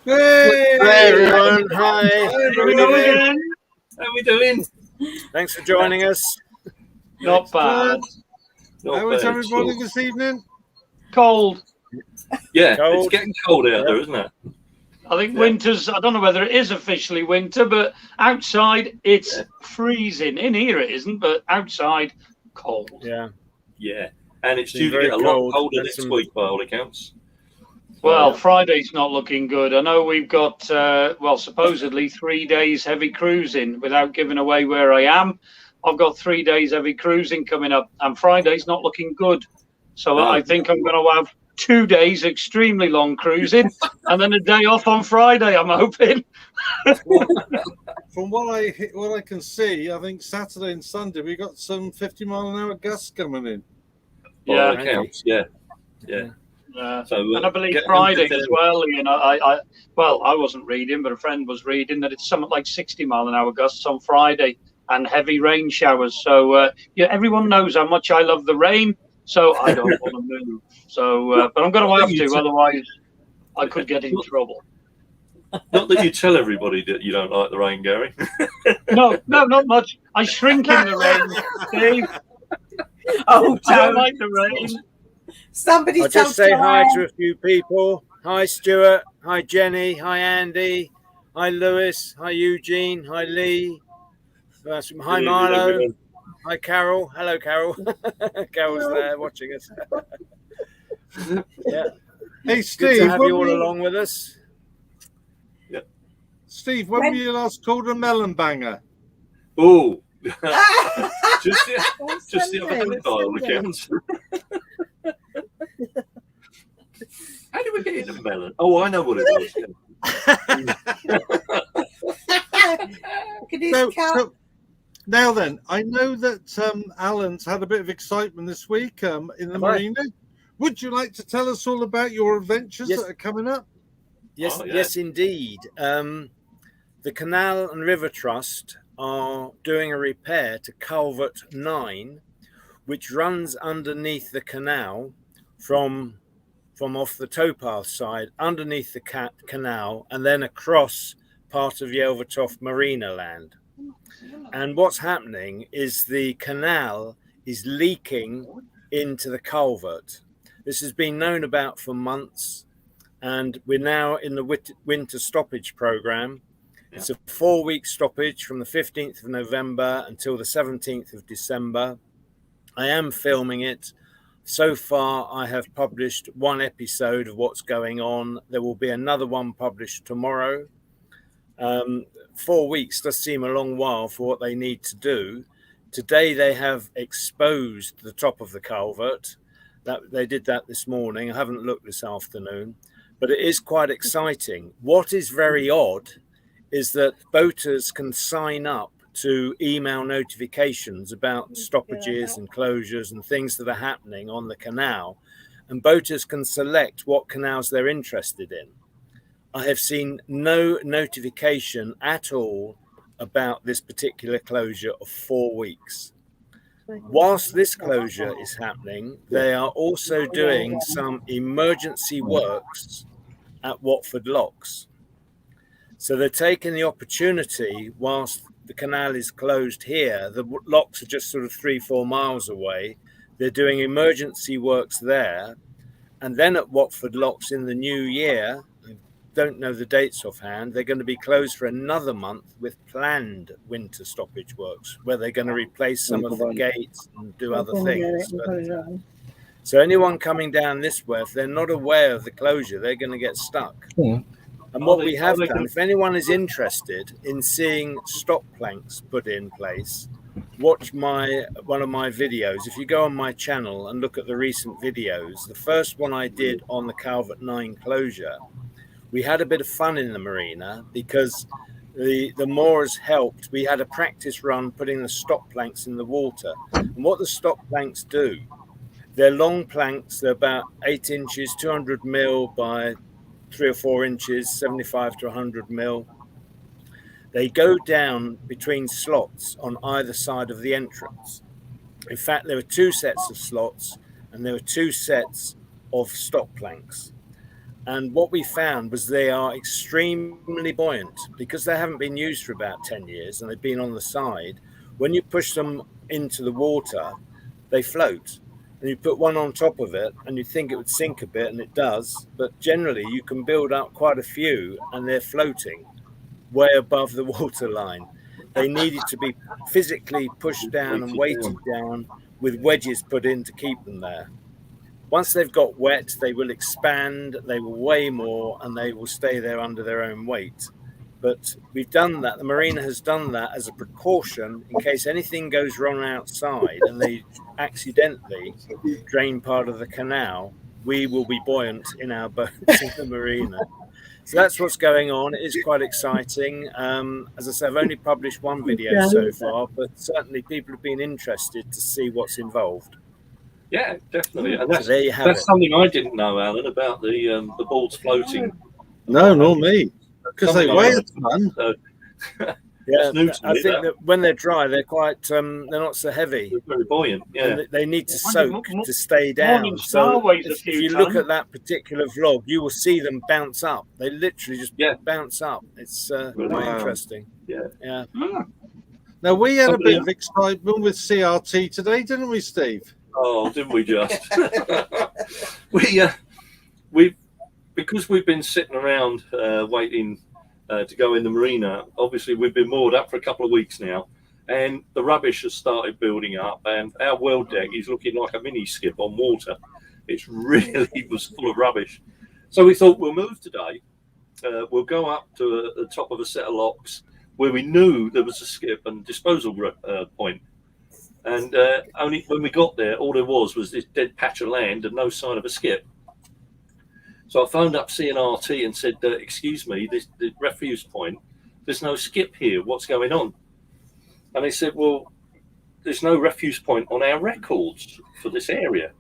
Hey, everyone. Hi. Here we go again. How are we doing? Thanks for joining us. Not bad. Not How is bad at everybody all. this evening? Cold. Yeah, Cold. it's getting cold out there, isn't it? I think winter's, I don't know whether it is officially winter, but outside it's freezing. In here it isn't, but outside cold. Yeah. Yeah. And it's Been due to very get a lot cold. colder Had next some- week by all accounts. Well, Friday's not looking good. I know we've got, supposedly 3 days heavy cruising. Without giving away where I am, I've got 3 days heavy cruising coming up, and Friday's not looking good. So No. I think I'm going to have 2 days extremely long cruising, and then a day off on Friday, I'm hoping. From what I can see, I think Saturday and Sunday we got some 50-mile-an-hour gusts coming in. By Yeah. all accounts, yeah. So, and I believe get Friday them as well. You know, I wasn't reading, but a friend was reading that it's something like 60-mile-an-hour gusts on Friday and heavy rain showers. So everyone knows how much I love the rain. So I don't want to move. So, but I'm going to have to, otherwise I could get in trouble. Not that you tell everybody that you don't like the rain, Gary. No, not much. I shrink in the rain, Dave. Oh, I don't don't. like the rain. Somebody I'll tell just say hi Joanne. to a few people. Hi, Stuart. Hi, Jenny. Hi, Andy. Hi, Lewis. Hi, Eugene. Hi, Lee. Hi, Marlo. Hi, Carol. Hello, Carol. Carol's there watching us. Yeah. Hey, Good Steve. to have when you all we- along with us. Steve, when were you last called a melon banger? Oh, just What's the other Sunday? day by all What's accounts. How did we get into melon? Oh, I know what it was. Look at his cat. So, now then, I know that Alan's had a bit of excitement this week in the Have I? marina. Would you like to tell us all about your adventures Yes. that are coming up? Yes, Oh, yeah. yes, indeed. The Canal and River Trust are doing a repair to Culvert 9, which runs underneath the canal from off the towpath side, underneath the canal, and then across part of Yelvertoft Marina land. And what's happening is the canal is leaking into the culvert. This has been known about for months, and we're now in the winter stoppage program. It's a 4-week stoppage from the 15th of November until the 17th of December. I am filming it. So far, I have published 1 episode of what's going on. There will be another one published tomorrow. 4 weeks does seem a long while for what they need to do. Today, they have exposed the top of the culvert. They did that this morning. I haven't looked this afternoon, but it is quite exciting. What is very odd is that boaters can sign up to email notifications about stoppages and closures and things that are happening on the canal, and boaters can select what canals they're interested in. I have seen no notification at all about this particular closure of 4 weeks. Whilst this closure is happening, they are also doing some emergency works at Watford Locks. So they're taking the opportunity, whilst the canal is closed here, the locks are just sort of 3-4 miles away. They're doing emergency works there. And then at Watford Locks in the new year, I don't know the dates offhand, they're going to be closed for another month with planned winter stoppage works, where they're going to replace some of the gates and do other things. So anyone coming down this way, if they're not aware of the closure, they're going to get stuck. And what we have done, if anyone is interested in seeing stop planks put in place, watch one of my videos. If you go on my channel and look at the recent videos, the first one I did on the Culvert 9 closure, we had a bit of fun in the marina because the moors helped. We had a practice run putting the stop planks in the water. And what the stop planks do, they're long planks, they're about 8 inches, 200 mil by 3 or 4 inches, 75 to 100 mil. They go down between slots on either side of the entrance. In fact, there were 2 sets of slots and there were 2 sets of stop planks. And what we found was they are extremely buoyant because they haven't been used for about 10 years and they've been on the side. When you push them into the water, they float. And you put one on top of it and you think it would sink a bit, and it does. But generally, you can build up quite a few and they're floating way above the water line. They needed to be physically pushed down and weighted down with wedges put in to keep them there. Once they've got wet, they will expand, they will weigh more, and they will stay there under their own weight. But we've done that. The marina has done that as a precaution in case anything goes wrong outside and they accidentally drain part of the canal. We will be buoyant in our boats in the marina. So that's what's going on. It is quite exciting. As I say, I've only published one video so far, but certainly people have been interested to see what's involved. Yeah, definitely. And that's, So there you have that's it. something I didn't know, Alan, about the boards floating. No, not me. Because they weigh a ton. So, Yeah, new to I me, think that. that when they're dry, they're quite, they're not so heavy. they're very buoyant. Yeah. And they need to Wonder- soak to stay down. Morning Star So weighs a if few you look tons. at that particular vlog, you will see them bounce up. They literally just Yeah. bounce up. It's quite Wow. interesting. Yeah. Yeah. Now, we had a bit of excitement with CRT today, didn't we, Steve? Oh, didn't we just? Because we've been sitting around waiting to go in the marina. Obviously, we've been moored up for a couple of weeks now, and the rubbish has started building up. And our world deck is looking like a mini skip on water. It's really was full of rubbish. So we thought we'll move today. We'll go up to the top of a set of locks where we knew there was a skip and disposal point. And only when we got there, all there was this dead patch of land and no sign of a skip. So I phoned up CNRT and said, excuse me, the refuse point, there's no skip here. What's going on? And they said, well, there's no refuse point on our records for this area.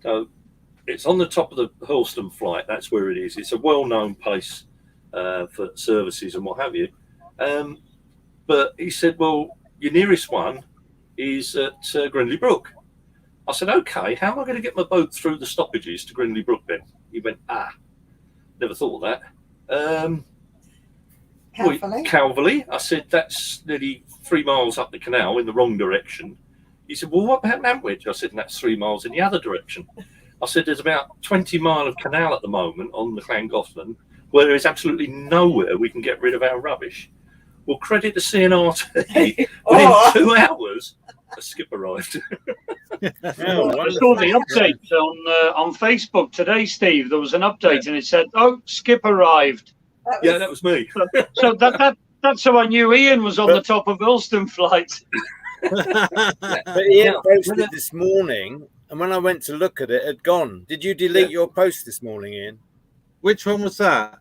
So it's on the top of the Hurlstone flight. That's where it is. It's a well-known place for services and what have you. But he said, well, your nearest one is at Grindley Brook. I said, okay, how am I going to get my boat through the stoppages to Grindley Brook then? He went, never thought of that. Calverley. I said, that's nearly 3 miles up the canal in the wrong direction. He said, well, what about Nantwich? I said, and that's 3 miles in the other direction. I said, there's about 20 mile of canal at the moment on the Llangollen where there is absolutely nowhere we can get rid of our rubbish. Well, credit the CNRT. Within 2 hours, a skip arrived. I saw the update on Facebook today, Steve. There was an update and it said, "Oh, skip arrived." That was me. So that's how I knew Ian was on the top of Hurlstone flight. But Ian posted this morning, and when I went to look at it, it had gone. Did you delete your post this morning, Ian? Which one was that?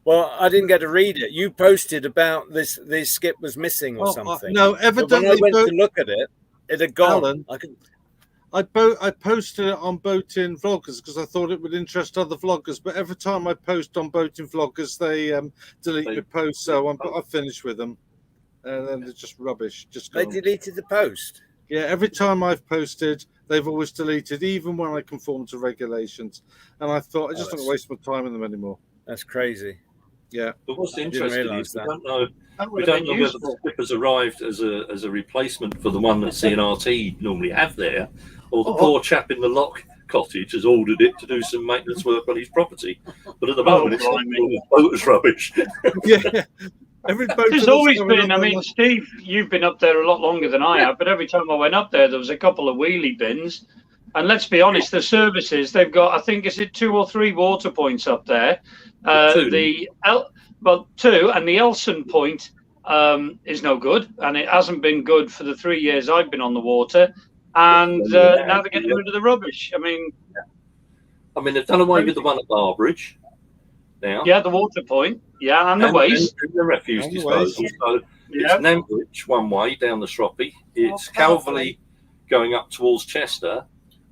Well, I didn't get to read it. You posted about this skip was missing or something. No, But evidently. when I went to look at it, it had gone. Alan, I posted it on Boating Vloggers because I thought it would interest other vloggers. But every time I post on Boating Vloggers, they delete the post. So I finished with them, and then they're just rubbish. They deleted the post. Yeah, every time I've posted, they've always deleted, even when I conform to regulations. And I thought I just don't waste my time in them anymore. That's crazy. Yeah. But what's interesting is we don't know That we would don't have know been whether the useful. skip has arrived as a replacement for the one that CNRT normally have there, or the poor chap in the lock cottage has ordered it to do some maintenance work on his property. But at the moment, it's boat's rubbish. Yeah. Every boat There's always been, I mean, Steve, you've been up there a lot longer than I have, but every time I went up there, there was a couple of wheelie bins. And let's be honest, the services, they've got, I think, is it 2 or 3 water points up there? 2. 2, and the Elson point is no good, and it hasn't been good for the 3 years I've been on the water. And now they're getting rid of the rubbish. I mean, they've done away with the one at Barbridge now. Yeah, the water point. Yeah, and the waste. And the refuse And the disposal. waste. So it's Nantwich one way down the Shroppy. It's Calverley going up towards Chester.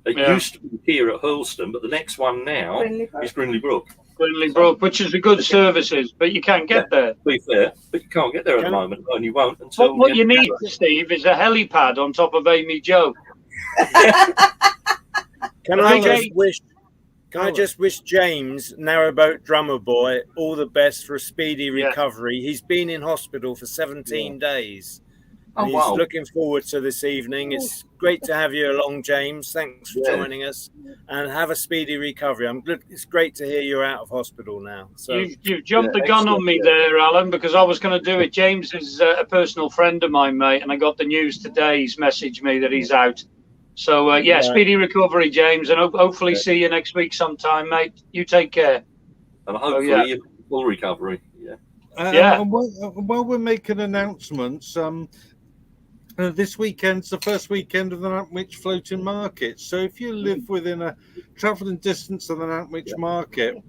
It used to be here at Hurlstone, but the next one now is Grindley Brook. Grindley Brook, which is a good services, but you can't get there. To be fair, but you can't get there at the moment, and you won't until. What you need, Steve, is a helipad on top of Amy Joe. Can I just wish Can I just wish James, Narrowboat drummer boy, all the best for a speedy Yeah. recovery. He's been in hospital for 17 days. Oh, And he's wow. looking forward to this evening. It's great to have you along, James. Thanks for joining us, and have a speedy recovery. It's great to hear you're out of hospital now. So You've jumped the gun on me there, Alan, because I was going to do it. James is a personal friend of mine, mate, and I got the news today. He's messaged me that he's out. So, yeah, speedy recovery, James, and hopefully see you next week sometime, mate. You take care. And hopefully full recovery. Yeah. And while we're making announcements, this weekend's the first weekend of the Nantwich Floating Market. So if you live within a travelling distance of the Nantwich Market,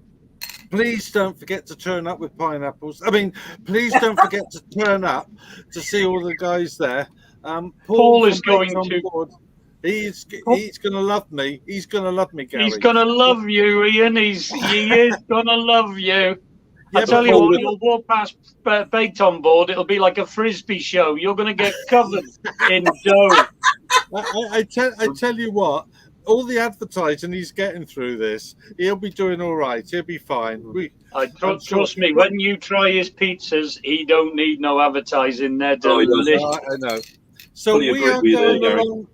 please don't forget to turn up with pineapples. I mean, please don't forget to turn up to see all the guys there. Paul is going to. Board. He's going to love me. He's going to love me, Gary. He's going to love you, Ian. He is going to love you. I tell you what, you'll walk past Baked on Board, it'll be like a frisbee show. You're going to get covered in dough. I tell you what, all the advertising he's getting through this, he'll be doing all right. He'll be fine. Trust me, when you try his pizzas, he don't need no advertising. They're delicious. I know. So we are going along.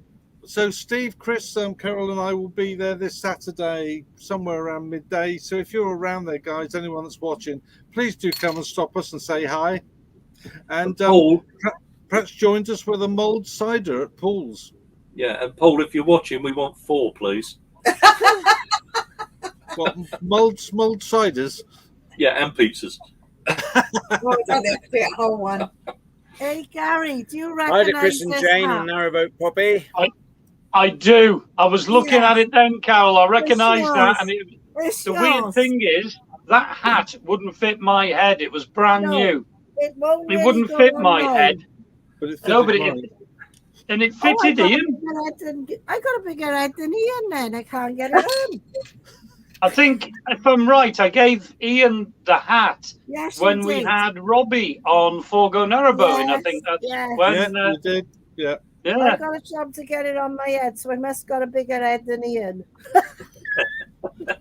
So Steve, Chris, Carol and I will be there this Saturday somewhere around midday. So if you're around there, guys, anyone that's watching, please do come and stop us and say hi. And Paul, perhaps join us with a mulled cider at Paul's. Yeah, and Paul, if you're watching, we want 4, please. What, mulled ciders? Yeah, and pizzas. A whole one. Hey, Gary, do you hi recognize to Chris and this Jane hat? and Narrowboat Poppy. I do. I was looking at it then, Carol. I recognise that. And It's the yours. weird thing is, that hat wouldn't fit my head. It was brand new. It won't It really wouldn't go fit on my mine. head. But it And it fitted, Ian. I got a bigger head than Ian then. I can't get it on. I think, if I'm right, I gave Ian the hat Yes, when you we did. had Robbie on Forgo Narrowboating. I think that's when. you did. Yeah. I got a job to get it on my head, so I must got a bigger head than Ian.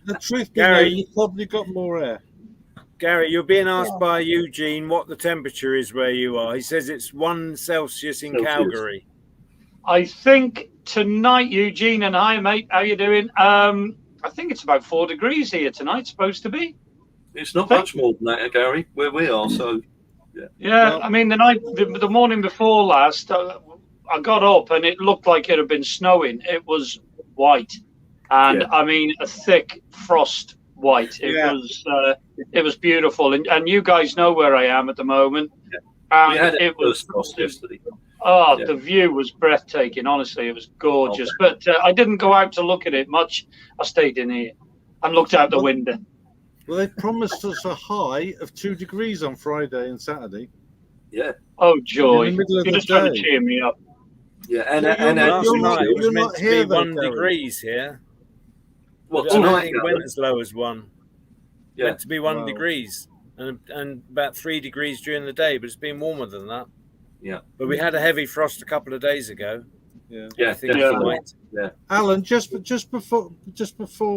The truth, Gary, you probably got more air. Gary, you're being asked by Eugene what the temperature is where you are. He says it's 1 Celsius in Calgary. I think tonight, Eugene and I, mate, how you doing? I think it's about 4 degrees here tonight, supposed to be. It's not much more than that, Gary, where we are. So, yeah. I mean, the morning before last, I got up and it looked like it had been snowing. It was white, and I mean a thick frost white. It was beautiful, and you guys know where I am at the moment. We had it was frost yesterday. Oh, the view was breathtaking. Honestly, it was gorgeous. But I didn't go out to look at it much. I stayed in here and looked out the window. Well, they promised us a high of 2 degrees on Friday and Saturday. Yeah. Oh, joy! In the middle of You're the just trying to day. cheer me up. Yeah, and last night it was you're meant not to here be though, 1 Gary. degrees here. Well, I don't tonight, think it went as low as 1. Yeah. Meant to be 1 degrees and about 3 degrees during the day, but it's been warmer than that. Yeah. But we had a heavy frost a couple of days ago. Yeah. I think it's right. Yeah. Alan, just before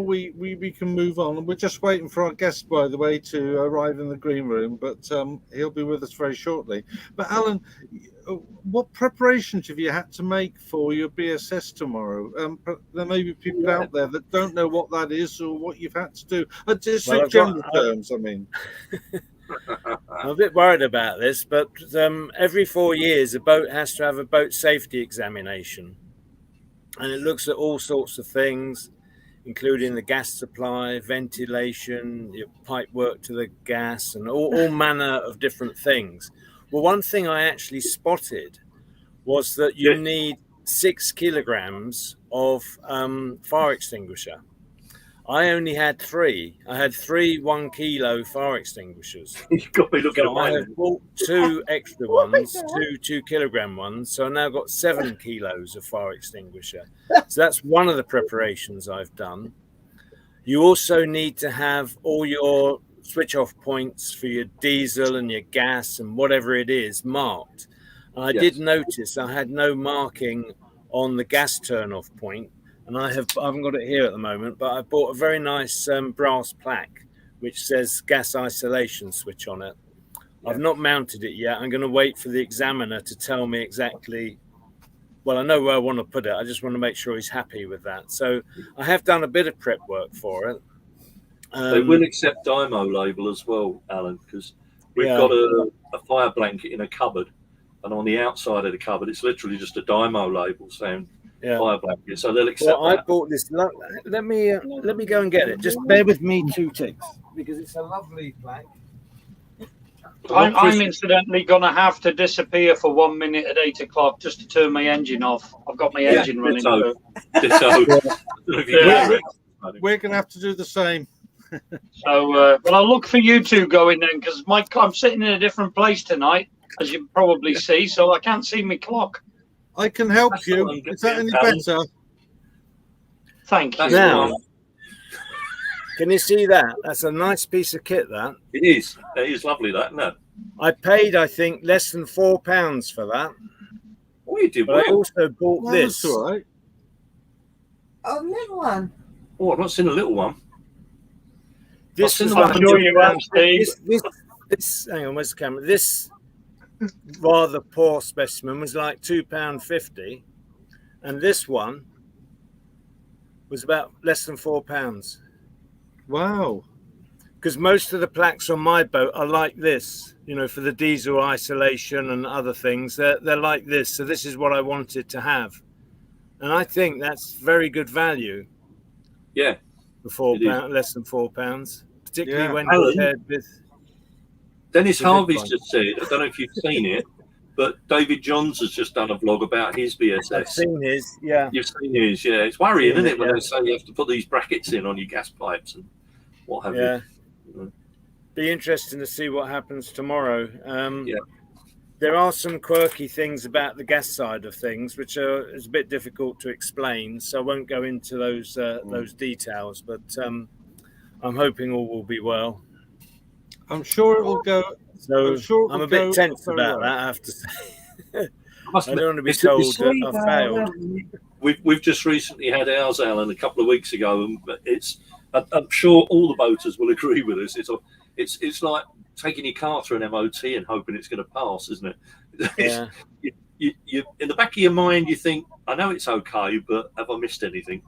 we can move on, we're just waiting for our guest, by the way, to arrive in the green room, but he'll be with us very shortly. But Alan, what preparations have you had to make for your BSS tomorrow? There may be people out there that don't know what that is or what you've had to do. Just in general terms, I mean. I'm a bit worried about this, but every 4 years a boat has to have a boat safety examination, and it looks at all sorts of things, including the gas supply, ventilation, your pipe work to the gas, and all manner of different things. Well, one thing I actually spotted was that you need 6 kilograms of fire extinguisher. I only had 3. I had 3 1 kilo fire extinguishers. You've got me looking at I mine. have bought 2 extra ones, 2 kilogram ones. So I now got 7 kilos of fire extinguisher. So that's one of the preparations I've done. You also need to have all your switch off points for your diesel and your gas and whatever it is marked. And I did notice I had no marking on the gas turn off point. and I haven't got it here at the moment, but I bought a very nice brass plaque which says gas isolation switch on it. I've not mounted it yet. I'm going to wait for the examiner to tell me exactly. Well, I know where I want to put it. I just want to make sure he's happy with that. So I have done a bit of prep work for it. They will accept Dymo label as well, Alan, because we've got a fire blanket in a cupboard, and on the outside of the cupboard, it's literally just a Dymo label saying fire blanket. So they'll accept that. I bought this. Let me go and get it. Just bear with me 2 ticks, because it's a lovely plaque. I'm incidentally going to have to disappear for 1 minute at 8 o'clock just to turn my engine off. I've got my engine running. We're going to have to do the same. So, well, I'll look for you two going then, because I'm sitting in a different place tonight, as you probably see, so I can't see my clock. I can help you. Is that any better? Thank you. Now, can you see that? That's a nice piece of kit, that. It is. It is lovely, that, isn't it? I paid, I think, less than £4 for that. Oh, you did but well. I also bought this. That's all right. Oh, little one. Oh, I've not seen a little one. This is I'm sure you have, Steve. This, hang on, where's the camera? This rather poor specimen was like £2.50, and this one was about less than £4. Wow. Because most of the plaques on my boat are like this, you know, for the diesel isolation and other things. They're like this. So this is what I wanted to have. And I think that's very good value. Yeah. For £4, less than £4, particularly when compared with. Dennis Harvey's just said, I don't know if you've seen it, but David Johns has just done a vlog about his BSS. I've seen his, yeah. You've seen his, yeah. It's worrying, isn't it, when they say you have to put these brackets in on your gas pipes and what have you. Be interesting to see what happens tomorrow. There are some quirky things about the gas side of things, which is a bit difficult to explain, so I won't go into those details. But I'm hoping all will be well. I'm sure it will go. So I'm a bit tense about that, I have to say. I don't want to be told that I failed. We've just recently had ours, Alan, a couple of weeks ago, and I'm sure all the boaters will agree with us. It's like taking your car through an MOT and hoping it's going to pass, isn't it? Yeah. You in the back of your mind, you think, I know it's okay, but have I missed anything?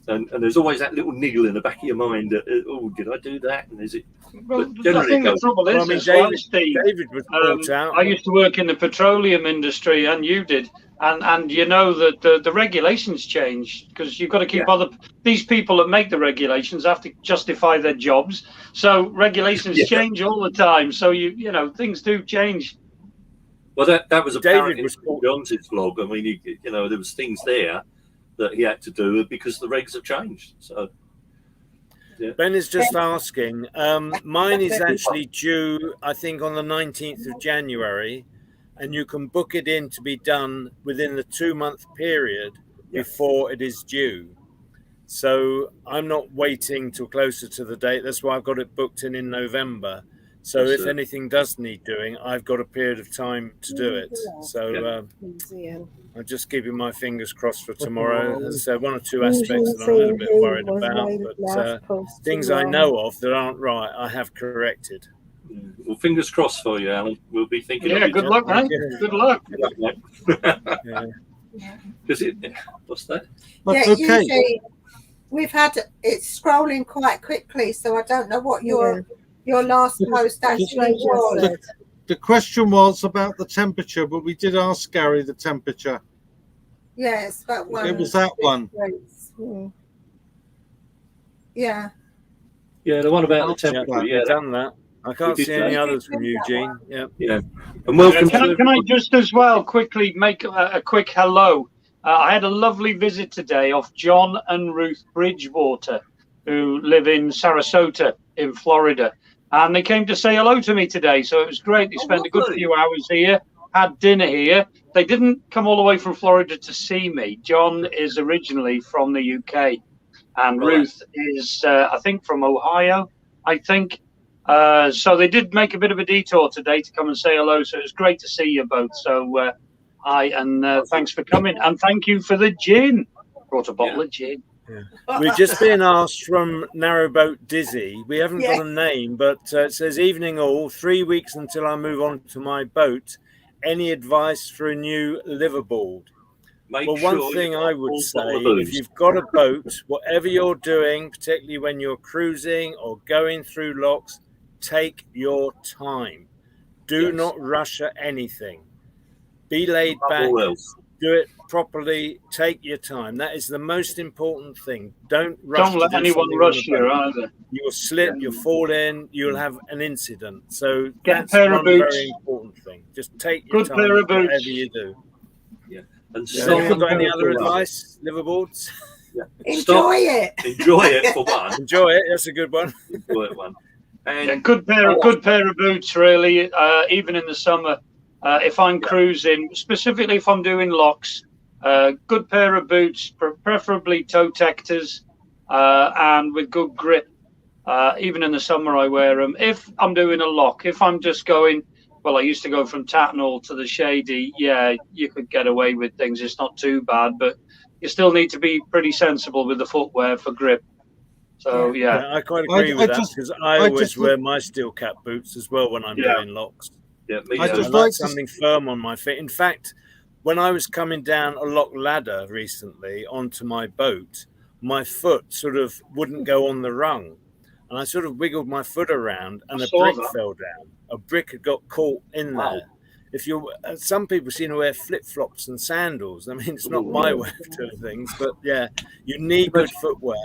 And there's always that little niggle in the back of your mind that, oh, did I do that? And is it? Well, I think the trouble is, David was brought out. I used to work in the petroleum industry, and you did, and you know that the regulations change, because you've got to keep these people that make the regulations have to justify their jobs. So regulations change all the time. So you know things do change. Well, that was apparent in Johns's vlog. I mean, there was things there that he had to do because the regs have changed. So. Yeah. Ben is just asking. Mine is actually due, I think, on the 19th of January, and you can book it in to be done within the 2-month period before it is due. So I'm not waiting till closer to the date. That's why I've got it booked in November. So if anything does need doing, I've got a period of time to do it. So I'm just keeping my fingers crossed for tomorrow. As I said, 1 or 2 aspects that I'm a little bit worried about, but things I know of that aren't right, I have corrected. Well, fingers crossed for you, Alan. We'll be thinking. Yeah, good luck, man. Good luck. What's that? Usually we've had it scrolling quite quickly, so I don't know what your last post actually was. The question was about the temperature, but we did ask Gary the temperature. Yes, that one. It was that one. Yeah. Yeah, the one about the temperature. Yeah, done that. I can't see any others from Eugene. Yeah. And welcome. Can I just as well quickly make a quick hello? I had a lovely visit today of John and Ruth Bridgewater, who live in Sarasota in Florida. And they came to say hello to me today. So it was great. They spent a good few hours here, had dinner here. They didn't come all the way from Florida to see me. John is originally from the UK. And Ruth is, I think, from Ohio, I think. So they did make a bit of a detour today to come and say hello. So it was great to see you both. So thanks for coming. And thank you for the gin. Brought a bottle of gin. We're just being asked from Narrowboat Dizzy. We haven't got a name, but it says, "Evening all. 3 weeks until I move on to my boat. Any advice for a new liveaboard?" Well, one thing I would say, if you've got a boat, whatever you're doing, particularly when you're cruising or going through locks, take your time. Do not rush at anything. Be laid back. Do it properly. Take your time. That is the most important thing. Don't rush. Don't let anyone rush you either. You'll slip, you'll fall in, you'll have an incident. So Get that's a pair one of boots. very important thing. Just take your Good time, pair of boots. whatever you do. Yeah. And Have you got any other advice, liverboards? Yeah. Enjoy it. Enjoy it for one. Enjoy it. That's a good one. Enjoy it one. And Yeah, good pair of boots, really. Even in the summer, if I'm cruising, specifically if I'm doing locks, good pair of boots, preferably toe tectors, and with good grip. Even in the summer, I wear them. If I'm doing a lock, if I'm just going, well, I used to go from Tatnall to the Shady. Yeah, you could get away with things. It's not too bad, but you still need to be pretty sensible with the footwear for grip. So, yeah. I quite agree with that, because I always wear my steel cap boots as well when I'm doing locks. Yeah, me I too. just like something firm on my feet. In fact, when I was coming down a lock ladder recently onto my boat, my foot sort of wouldn't go on the rung. And I sort of wiggled my foot around and a brick fell down. A brick had got caught in there. If you, some people seem to wear flip-flops and sandals. I mean, it's not my way of doing things, but yeah, you need good footwear.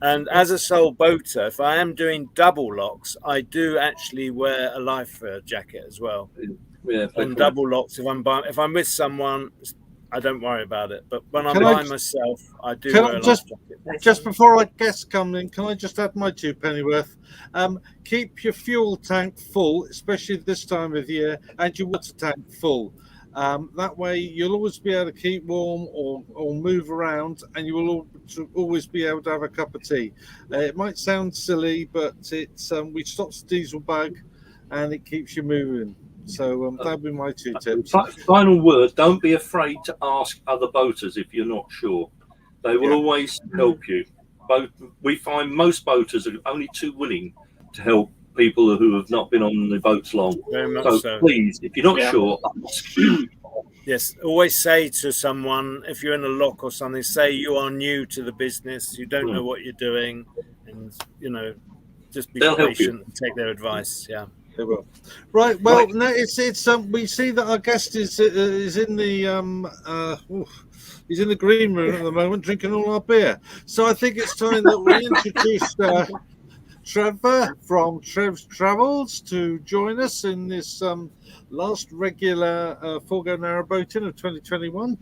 And as a sole boater, if I am doing double locks, I do actually wear a life jacket as well. Yeah, on double locks, if I'm with someone, I don't worry about it. But when I'm by myself, I do wear a life jacket. Just before our guests come in, can I just add my 2 pennyworth? Keep your fuel tank full, especially this time of year, and your water tank full. That way you'll always be able to keep warm or move around, and you will always be able to have a cup of tea. It might sound silly, but it's which stops the diesel bug and it keeps you moving. So that'd be my 2 tips. Final word, don't be afraid to ask other boaters if you're not sure. They will always help you. We find most boaters are only too willing to help people who have not been on the boats long. Very much so. Please, if you're not sure, ask. Yes, always say to someone, if you're in a lock or something, say you are new to the business, you don't know what you're doing, and just be patient and take their advice. Yeah. They will. Right. Well, no, it's we see that our guest is in the he's in the green room at the moment, drinking all our beer. So I think it's time that we introduce Trevor from Trevs Travels to join us in this last regular Forgo Narrowboating of 2021.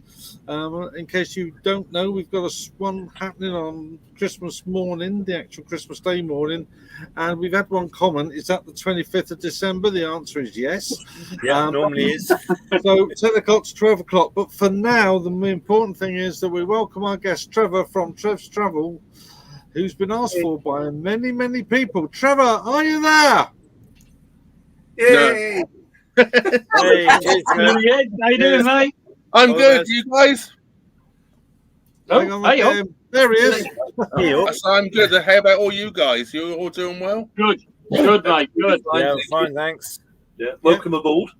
In case you don't know, we've got one happening on Christmas morning, the actual Christmas Day morning, and we've had one comment. Is that the 25th of December? The answer is yes. Yeah, normally is. So 10 o'clock to 12 o'clock. But for now, the important thing is that we welcome our guest, Trevor from Trevs Travel, who's been asked for by many, many people. Trevor, are you there? Yay! Hey, How you doing, mate? I'm good. You guys? There he is. I'm good. How about all you guys? You all doing well? Good, mate. Good. Yeah, fine, thanks. Yeah, welcome aboard.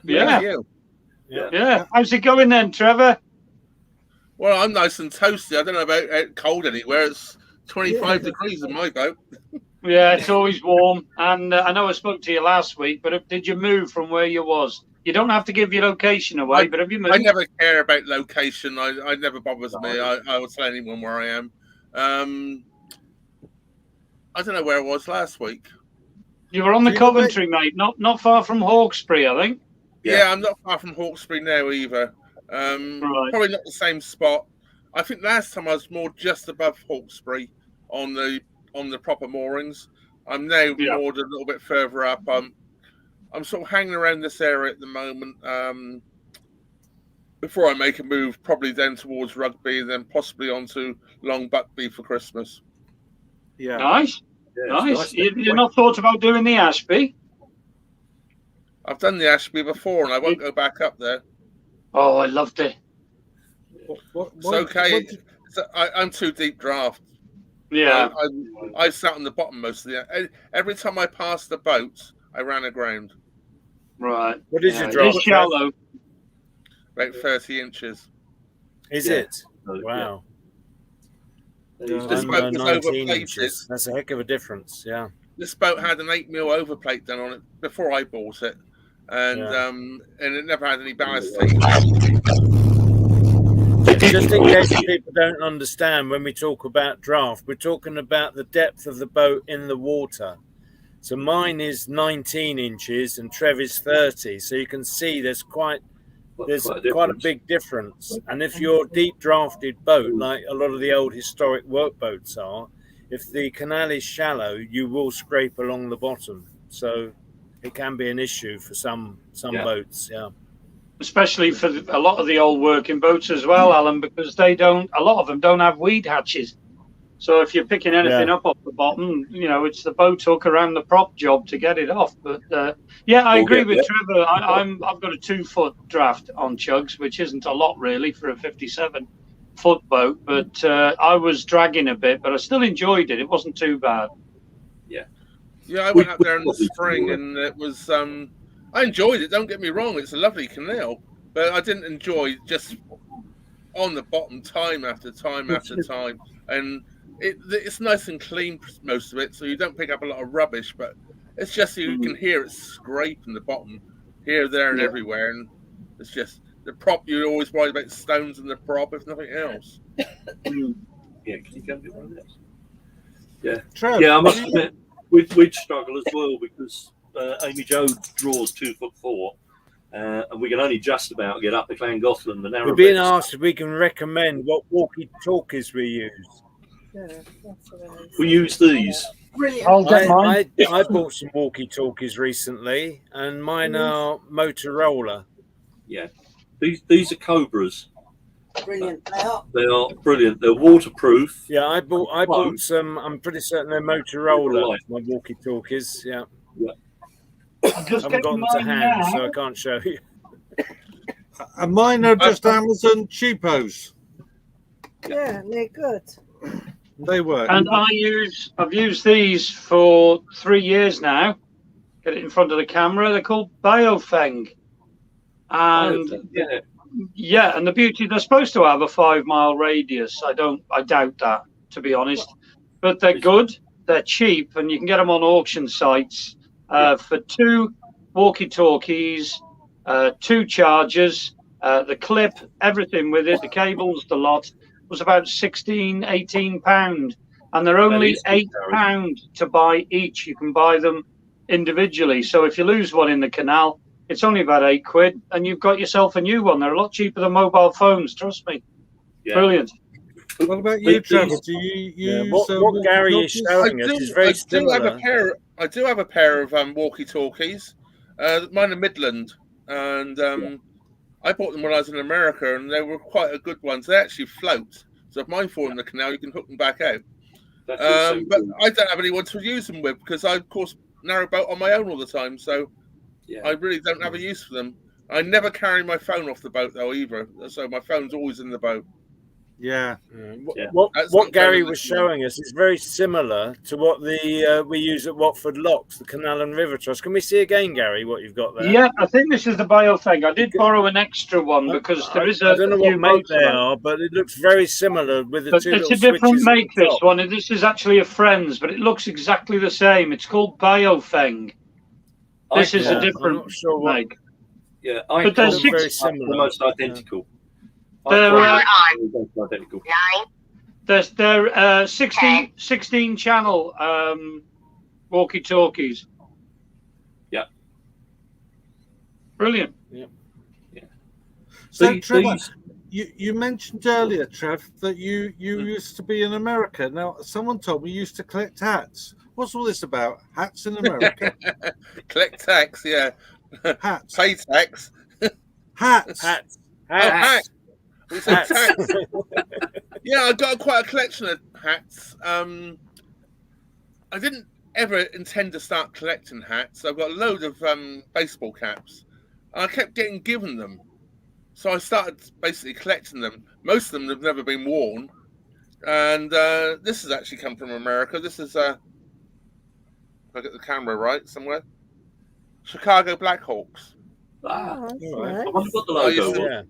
Yeah. How's it going then, Trevor? Well, I'm nice and toasty. I don't know about cold anywhere. It's 25 degrees in my boat. Yeah, it's always warm. And I know I spoke to you last week, but did you move from where you was? You don't have to give your location away, but have you moved? I never care about location. I never bothers me. I will tell anyone where I am. I don't know where I was last week. You were on the Coventry, mate. Not far from Hawkesbury, I think. Yeah, I'm not far from Hawkesbury now either. Probably not the same spot. I think last time I was more just above Hawkesbury on the proper moorings. I'm now moored a little bit further up. I'm sort of hanging around this area at the moment. Before I make a move, probably then towards Rugby, and then possibly onto Long Buckby for Christmas. Yeah. Nice. You're not thought about doing the Ashby? I've done the Ashby before, and I won't go back up there. Oh, I loved it. It's okay. It's I'm too deep draft. Yeah. I sat on the bottom most of the. Every time I passed the boat, I ran aground. Right. What is your It draft? is shallow. About 30 inches. Is Yeah. it? Wow. This I'm boat was 19 overplated. inches. That's a heck of a difference. Yeah. This boat had an 8 mil overplate done on it before I bought it, and it never had any ballast tank. Just in case people don't understand, when we talk about draft, we're talking about the depth of the boat in the water. So mine is 19 inches and Trev is 30. So you can see there's quite a big difference. And if you're a deep drafted boat, like a lot of the old historic workboats are, if the canal is shallow, you will scrape along the bottom. So it can be an issue for some boats. Yeah. Especially for a lot of the old working boats as well, Alan, because a lot of them don't have weed hatches. So if you're picking anything up off the bottom, it's the boat hook around the prop job to get it off. But I agree with Trevor. I've got a 2-foot draft on Chugs, which isn't a lot really for a 57-foot boat. But I was dragging a bit, but I still enjoyed it. It wasn't too bad. Yeah, I went out there in the spring, and it was. I enjoyed it. Don't get me wrong; it's a lovely canal, but I didn't enjoy just on the bottom time after time after time. And it's nice and clean most of it, so you don't pick up a lot of rubbish. But it's just you can hear it scraping the bottom here, there, and everywhere. And it's just the prop. You're always worried about stones in the prop, if nothing else. Yeah, can you go a bit on this? Yeah, Trev, I must admit, we'd struggle as well because Amy Jo draws 2'4", and we can only just about get up the Llangollen, the Narrowboat. We're being asked if we can recommend what walkie-talkies we use. We use these. Brilliant. I'll get mine. I bought some walkie-talkies recently, and mine are Motorola. Yeah, these are Cobras. Brilliant. They are brilliant. They're waterproof. Yeah, I bought some. I'm pretty certain they're Motorola. My walkie-talkies. Yeah. I haven't got them to hand, so I can't show you. And mine are just Amazon cheapos. Yeah, they're good. They work. And I've used these for 3 years now. Get it in front of the camera. They're called Biofeng. And and the beauty, they're supposed to have a 5-mile radius. I doubt that, to be honest. But they're good, they're cheap, and you can get them on auction sites for 2 walkie-talkies, 2 chargers, the clip, everything with it, the cables, the lot, was about £18. And they're only £8 to buy each. You can buy them individually. So if you lose one in the canal, it's only about £8, and you've got yourself a new one. They're a lot cheaper than mobile phones, trust me. Yeah. Brilliant. What about you, Trevor? Do you use what Gary is showing us is very similar. I do have a pair of walkie-talkies. Mine are Midland, and I bought them when I was in America, and they were quite a good ones. They actually float, so if mine fall in the canal, you can hook them back out. But I don't have anyone to use them with because I, of course, narrowboat on my own all the time, so I really don't have a use for them. I never carry my phone off the boat though either, so my phone's always in the boat. Yeah. What Gary was showing us is very similar to what we use at Watford Locks, the Canal and River Trust. Can we see again, Gary, what you've got there? Yeah, I think this is the Biofeng. I did borrow an extra one because there is I don't know what make they are, but it looks very similar with the two little switches. It's a different make, this one. This is actually a Friends, but it looks exactly the same. It's called Biofeng. This is a different make. Yeah, but they're very similar. Almost identical. They're 16 channel walkie-talkies. Yeah. Brilliant. Yeah. So, Trevor, you mentioned earlier, Trev, that you used to be in America. Now, someone told me you used to collect hats. What's all this about? Hats in America? Collect tax, yeah. Hats. Pay tax. Hats. Hats. Hats. Hats. Yeah, I got quite a collection of hats. I didn't ever intend to start collecting hats. I've got a load of baseball caps. And I kept getting given them. So I started basically collecting them. Most of them have never been worn. And this has actually come from America. This is, if I get the camera right somewhere, Chicago Blackhawks. Ah, Oh, that's All right. I nice. wonder what the I used logo to- was. Yeah.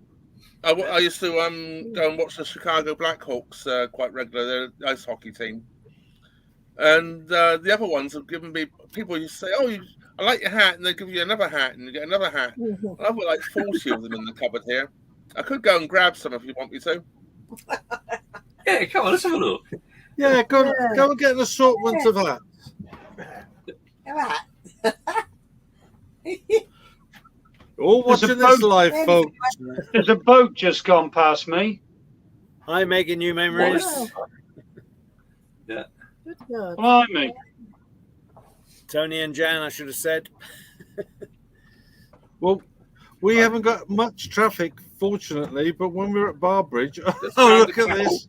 I used to go and watch the Chicago Blackhawks quite regularly. They're an ice hockey team. And the other ones have given me, people used to say, oh, I like your hat, and they give you another hat, and you get another hat. Mhm. I've got like 40 of them in the cupboard here. I could go and grab some if you want me to. Yeah, come on, let's have a look. Yeah, go Yeah. go and get an assortment of that. Come on. All There's a watching this boat. live, folks. There's a boat just gone past me. Hi, making new memories. Wow. Yeah. Good God. Blimey. Tony and Jan, I should have said. Well, we haven't got much traffic, fortunately, but when we're at Barbridge, Let's oh, round look the at this.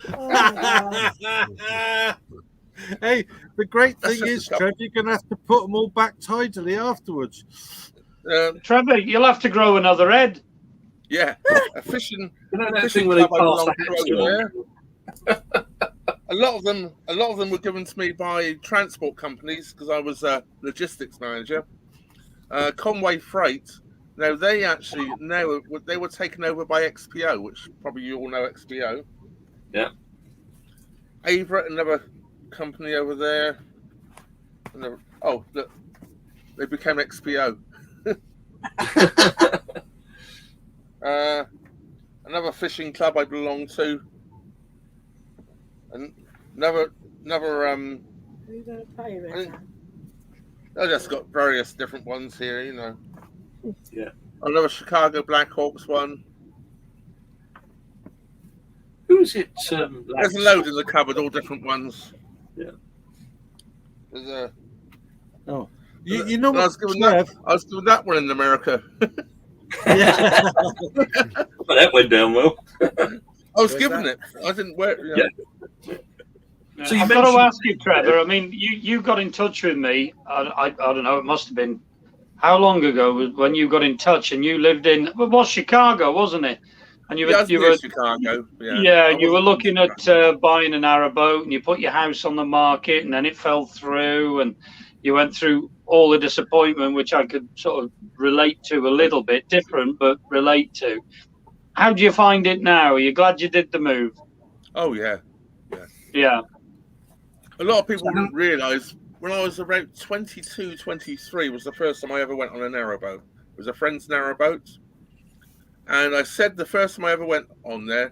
Oh, my God. Hey, the great That's thing just is, a couple. Trev, you're going to have to put them all back tidily afterwards. Trevor, you'll have to grow another head. Yeah, a fishing. You know that Fishing thing where they club pass I the belong hats to over along? A lot of them were given to me by transport companies because I was a logistics manager. Conway Freight. Now they were taken over by XPO, which probably you all know XPO. Yeah. Averett, another company over there. And look, they became XPO. Another fishing club I belong to. And another You got to pay, I Rick. think I just got various different ones here, you know. Yeah. Another Chicago Blackhawks one. Who's it? There's a load in the cupboard, all different ones. Yeah. There's a. Oh, you know And I what, was given Trev? I was given that one in America. Yeah. Well, that went down well. I was Where's given that? it. I didn't wear it. Yeah. So you I've got to mentioned- ask you, Trevor. I mean, you got in touch with me. I don't know. It must have been how long ago when you got in touch and you lived in it was Chicago, wasn't it? And you Yeah, I were was you near were Chicago. Yeah, yeah, I and you were wasn't looking in at Chicago. buying a narrowboat, and you put your house on the market, and then it fell through, and you went through all the disappointment, which I could sort of relate to a little bit, different but relate to. How do you find it now? Are you glad you did the move? Oh yeah. Yeah. A lot of people didn't realise when I was about 22, 23 was the first time I ever went on a narrowboat. It was a friend's narrowboat. And I said the first time I ever went on there,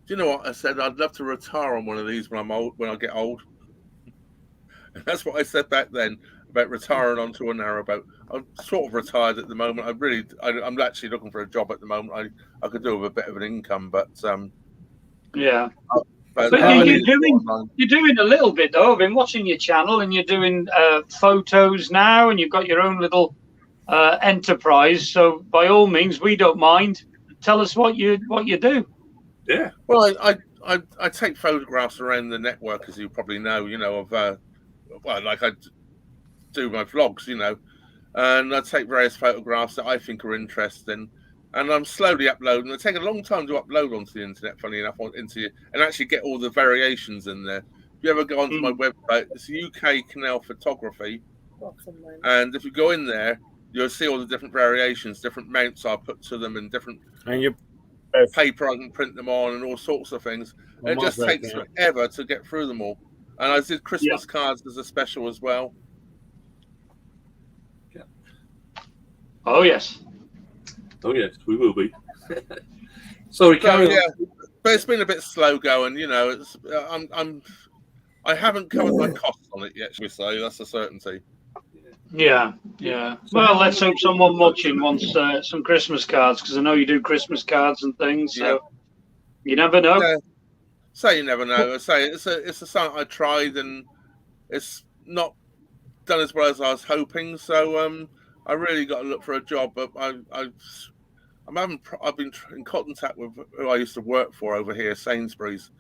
do you know what? I said I'd love to retire on one of these when I'm old, when I get old. And that's what I said back then about retiring onto a narrowboat. I'm sort of retired at the moment. I'm actually looking for a job at the moment. I could do with a bit of an income, but Yeah. but But I you're need to go doing online. you're doing a little bit though. I've been watching your channel, and you're doing photos now, and you've got your own little enterprise. So by all means, we don't mind. Tell us what you do. Yeah. Well, I take photographs around the network, as you probably know. You know of like I do my vlogs, you know, and I take various photographs that I think are interesting, and I'm slowly uploading. It takes a long time to upload onto the internet, funny enough, and actually get all the variations in there. If you ever go onto my website, it's UK Canal Photography, and if you go in there, you'll see all the different variations, different mounts I put to them, and different And you paper I can print them on, and all sorts of things. Well, It just my takes break, forever to get through them all. And I did Christmas cards as a special as well. Oh yes. Oh yes, we will be. Sorry, So, carry on. yeah, but it's been a bit slow going. You know, it's I haven't covered my costs on it yet, shall we say? That's a certainty. Yeah. Well, let's hope someone watching wants some Christmas cards, because I know you do Christmas cards and things. So you never know. Yeah. Say you never know. I say it's a something I tried, and it's not done as well as I was hoping. So I really got to look for a job. But I've been in contact with who I used to work for over here, Sainsbury's.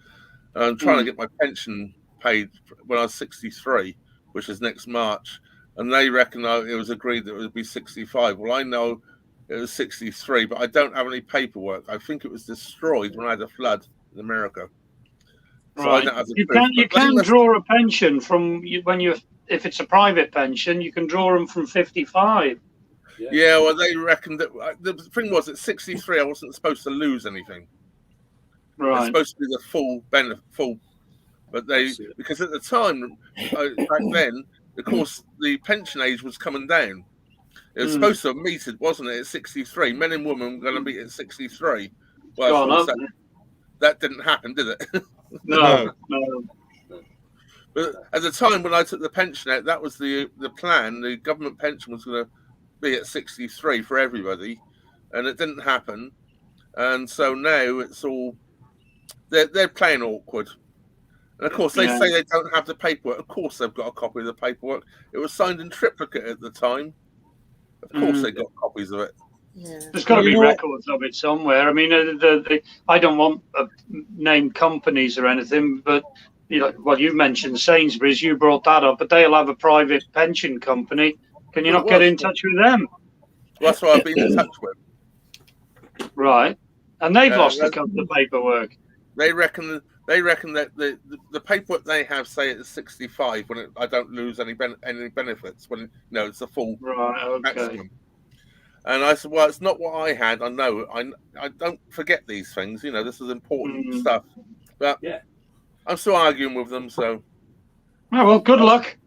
And I'm trying to get my pension paid when I was 63, which is next March. And they reckon it was agreed that it would be 65. Well, I know it was 63, but I don't have any paperwork. I think it was destroyed when I had a flood in America. So I don't have the You proof. can draw a pension from if it's a private pension, you can draw them from 55. Yeah, well, they reckon that the thing was at 63, I wasn't supposed to lose anything. Right. It's supposed to be the full benefit, but because at the time, back then, of course, the pension age was coming down. It was supposed to have meted, wasn't it, at 63? Men and women were going to meet at 63. Well, that didn't happen, did it? No. But at the time when I took the pension out, that was the plan. The government pension was going to be at 63 for everybody, and it didn't happen. And so now it's all they're playing awkward. And of course, they say they don't have the paperwork. Of course, they've got a copy of the paperwork. It was signed in triplicate at the time. Of course, they got copies of it. Yeah. There's got to be records of it somewhere. I mean, I don't want named companies or anything, but you mentioned Sainsbury's. You brought that up, but they'll have a private pension company. Can you not get in touch with them? Well, that's what I've been in touch with. Right, and they've lost the paperwork. They reckon that the paperwork they have say it's 65 when I don't lose any benefits when it's a full maximum. And I said, well, it's not what I had. I know. I don't forget these things. This is important stuff. But I'm still arguing with them. So, well, good luck.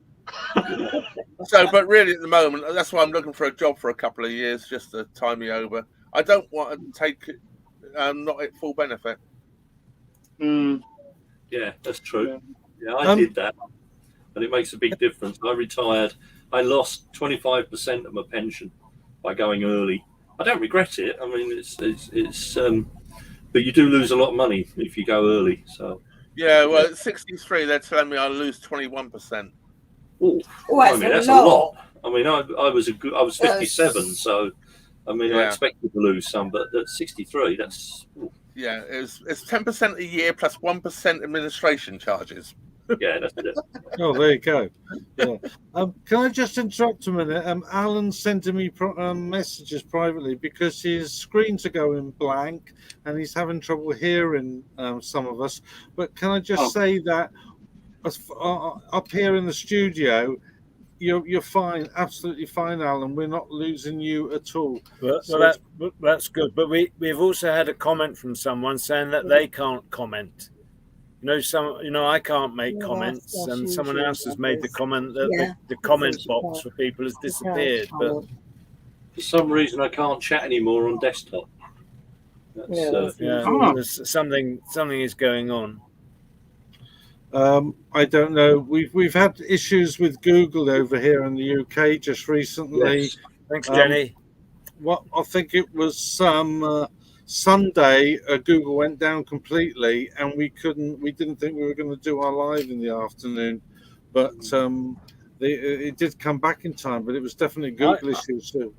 But really, at the moment, that's why I'm looking for a job for a couple of years just to tie me over. I don't want to take not at full benefit. Yeah, that's true. Yeah, I did that, and it makes a big difference. I retired. I lost 25% of my pension by going early. I don't regret it. I mean, it's but you do lose a lot of money if you go early. So yeah, well, at 63, they're telling me I lose 21%. Oh, that's a lot. I mean, I was 57, so I mean, I expected to lose some, but at 63, that's. Yeah, it's 10% a year plus 1% administration charges. Yeah, that's it. Oh, there you go. Yeah. Can I just interrupt a minute? Alan's sending me messages privately because his screens are going blank and he's having trouble hearing some of us. But can I just say that up here in the studio, you're fine, absolutely fine, Alan. We're not losing you at all. That's good. But we've also had a comment from someone saying that they can't comment. I can't make comments, and someone else has made the comment that the comment box for people has disappeared. But for some reason, I can't chat anymore on desktop. There's something is going on. I don't know. We've had issues with Google over here in the UK just recently. Yes. Thanks, Jenny. I think it was some Sunday. Google went down completely, and we didn't think we were going to do our live in the afternoon, but it did come back in time. But it was definitely Google issues too.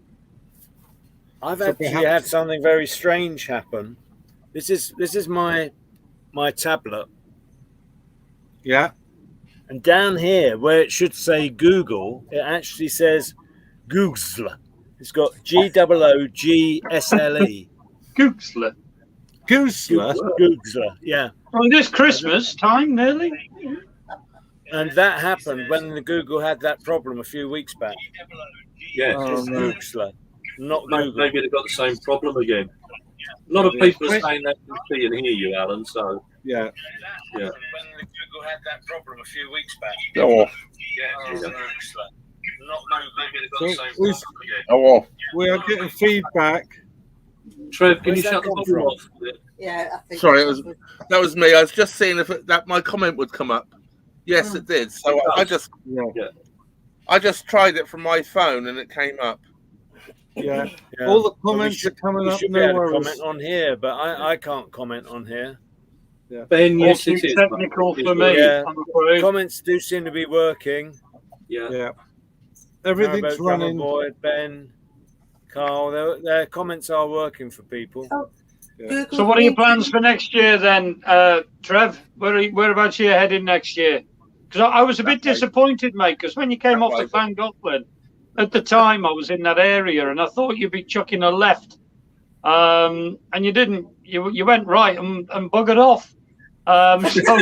I've actually had something very strange happen. This is my tablet. Yeah. And down here, where it should say Google, it actually says Google. It's got GOOGSLE. Google. Google. Yeah. Well, this Christmas time, nearly. And that happened when the Google had that problem a few weeks back. Yeah. Google, not Google. Maybe they've got the same problem again. A lot of people are saying they can see and hear you, Alan. So yeah. When the Google had that problem a few weeks back. Go off. We are getting feedback. Trev, can you shut the camera off? Yeah, I think. Sorry, that was me. I was just seeing if that my comment would come up. Yes, it did. So I just tried it from my phone and it came up. Yeah. All the comments are coming up. No worries. Comment on here, but I can't comment on here. Yeah. Ben, yes, it is technical for me. Yeah. Comments do seem to be working. Yeah. Everything's running. Boy, Ben, Carl, their comments are working for people. So what are your plans for next year then, Trev? Whereabouts are you heading next year? Because I was a bit disappointed, mate, because when you came off the Van Gotland, at the time I was in that area and I thought you'd be chucking a left. And you didn't. You went right and buggered off. So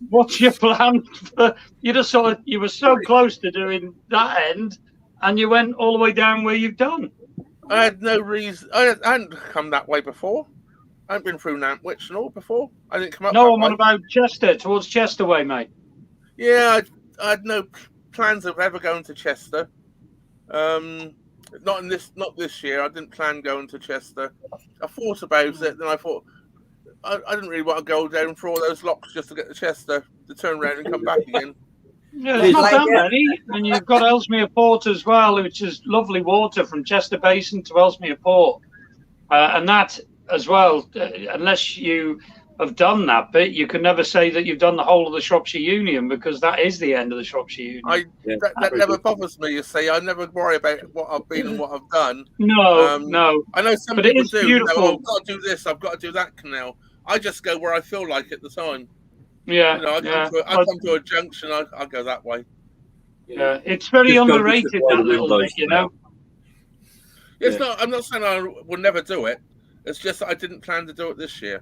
what's your plan for, you were so close to doing that end, and you went all the way down where you've done? I had no reason. I hadn't come that way before. I hadn't been through Nantwich and all before. I didn't come up. No, that I'm way. on about Chester, towards Chester way, mate. Yeah, I had no plans of ever going to Chester. Not this year. I didn't plan going to Chester. I thought about it, then I thought I didn't really want to go down through all those locks just to get to Chester, to turn around and come back again. Yeah, it's not that many, and you've got Ellesmere Port as well, which is lovely water from Chester Basin to Ellesmere Port, and that as well. Unless you have done that bit, you can never say that you've done the whole of the Shropshire Union, because that is the end of the Shropshire Union. That never bothers me. You see, I never worry about what I've been and what I've done. No. I know some But it people is do. beautiful. I've got to do this. I've got to do that canal. I just go where I feel like at the time. Yeah, I come to a junction. I go that way. Yeah, it's very Just go underrated, to the that little windows bit, you know. It's not. I'm not saying I will never do it. It's just that I didn't plan to do it this year.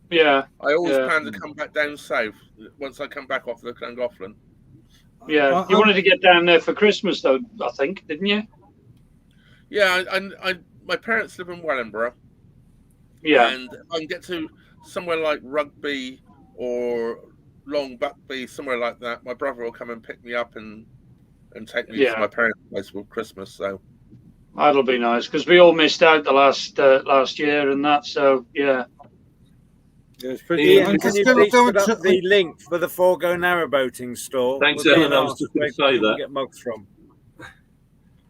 Yeah, I always plan to come back down south once I come back off the Llangollen. Yeah, you wanted to get down there for Christmas, though, I think, didn't you? Yeah, my parents live in Wellingborough. Yeah, and if I can get to somewhere like Rugby or Long Buckby, somewhere like that, my brother will come and pick me up and take me to my parents' place for Christmas. So that'll be nice, because we all missed out the last year and that. So yeah. Yeah, it's pretty. Ian, I'm can just you going to please go put into up the link for the Forgo Narrowboating store? Thanks, We'll Ian. I was just going to say that. Get mugs from.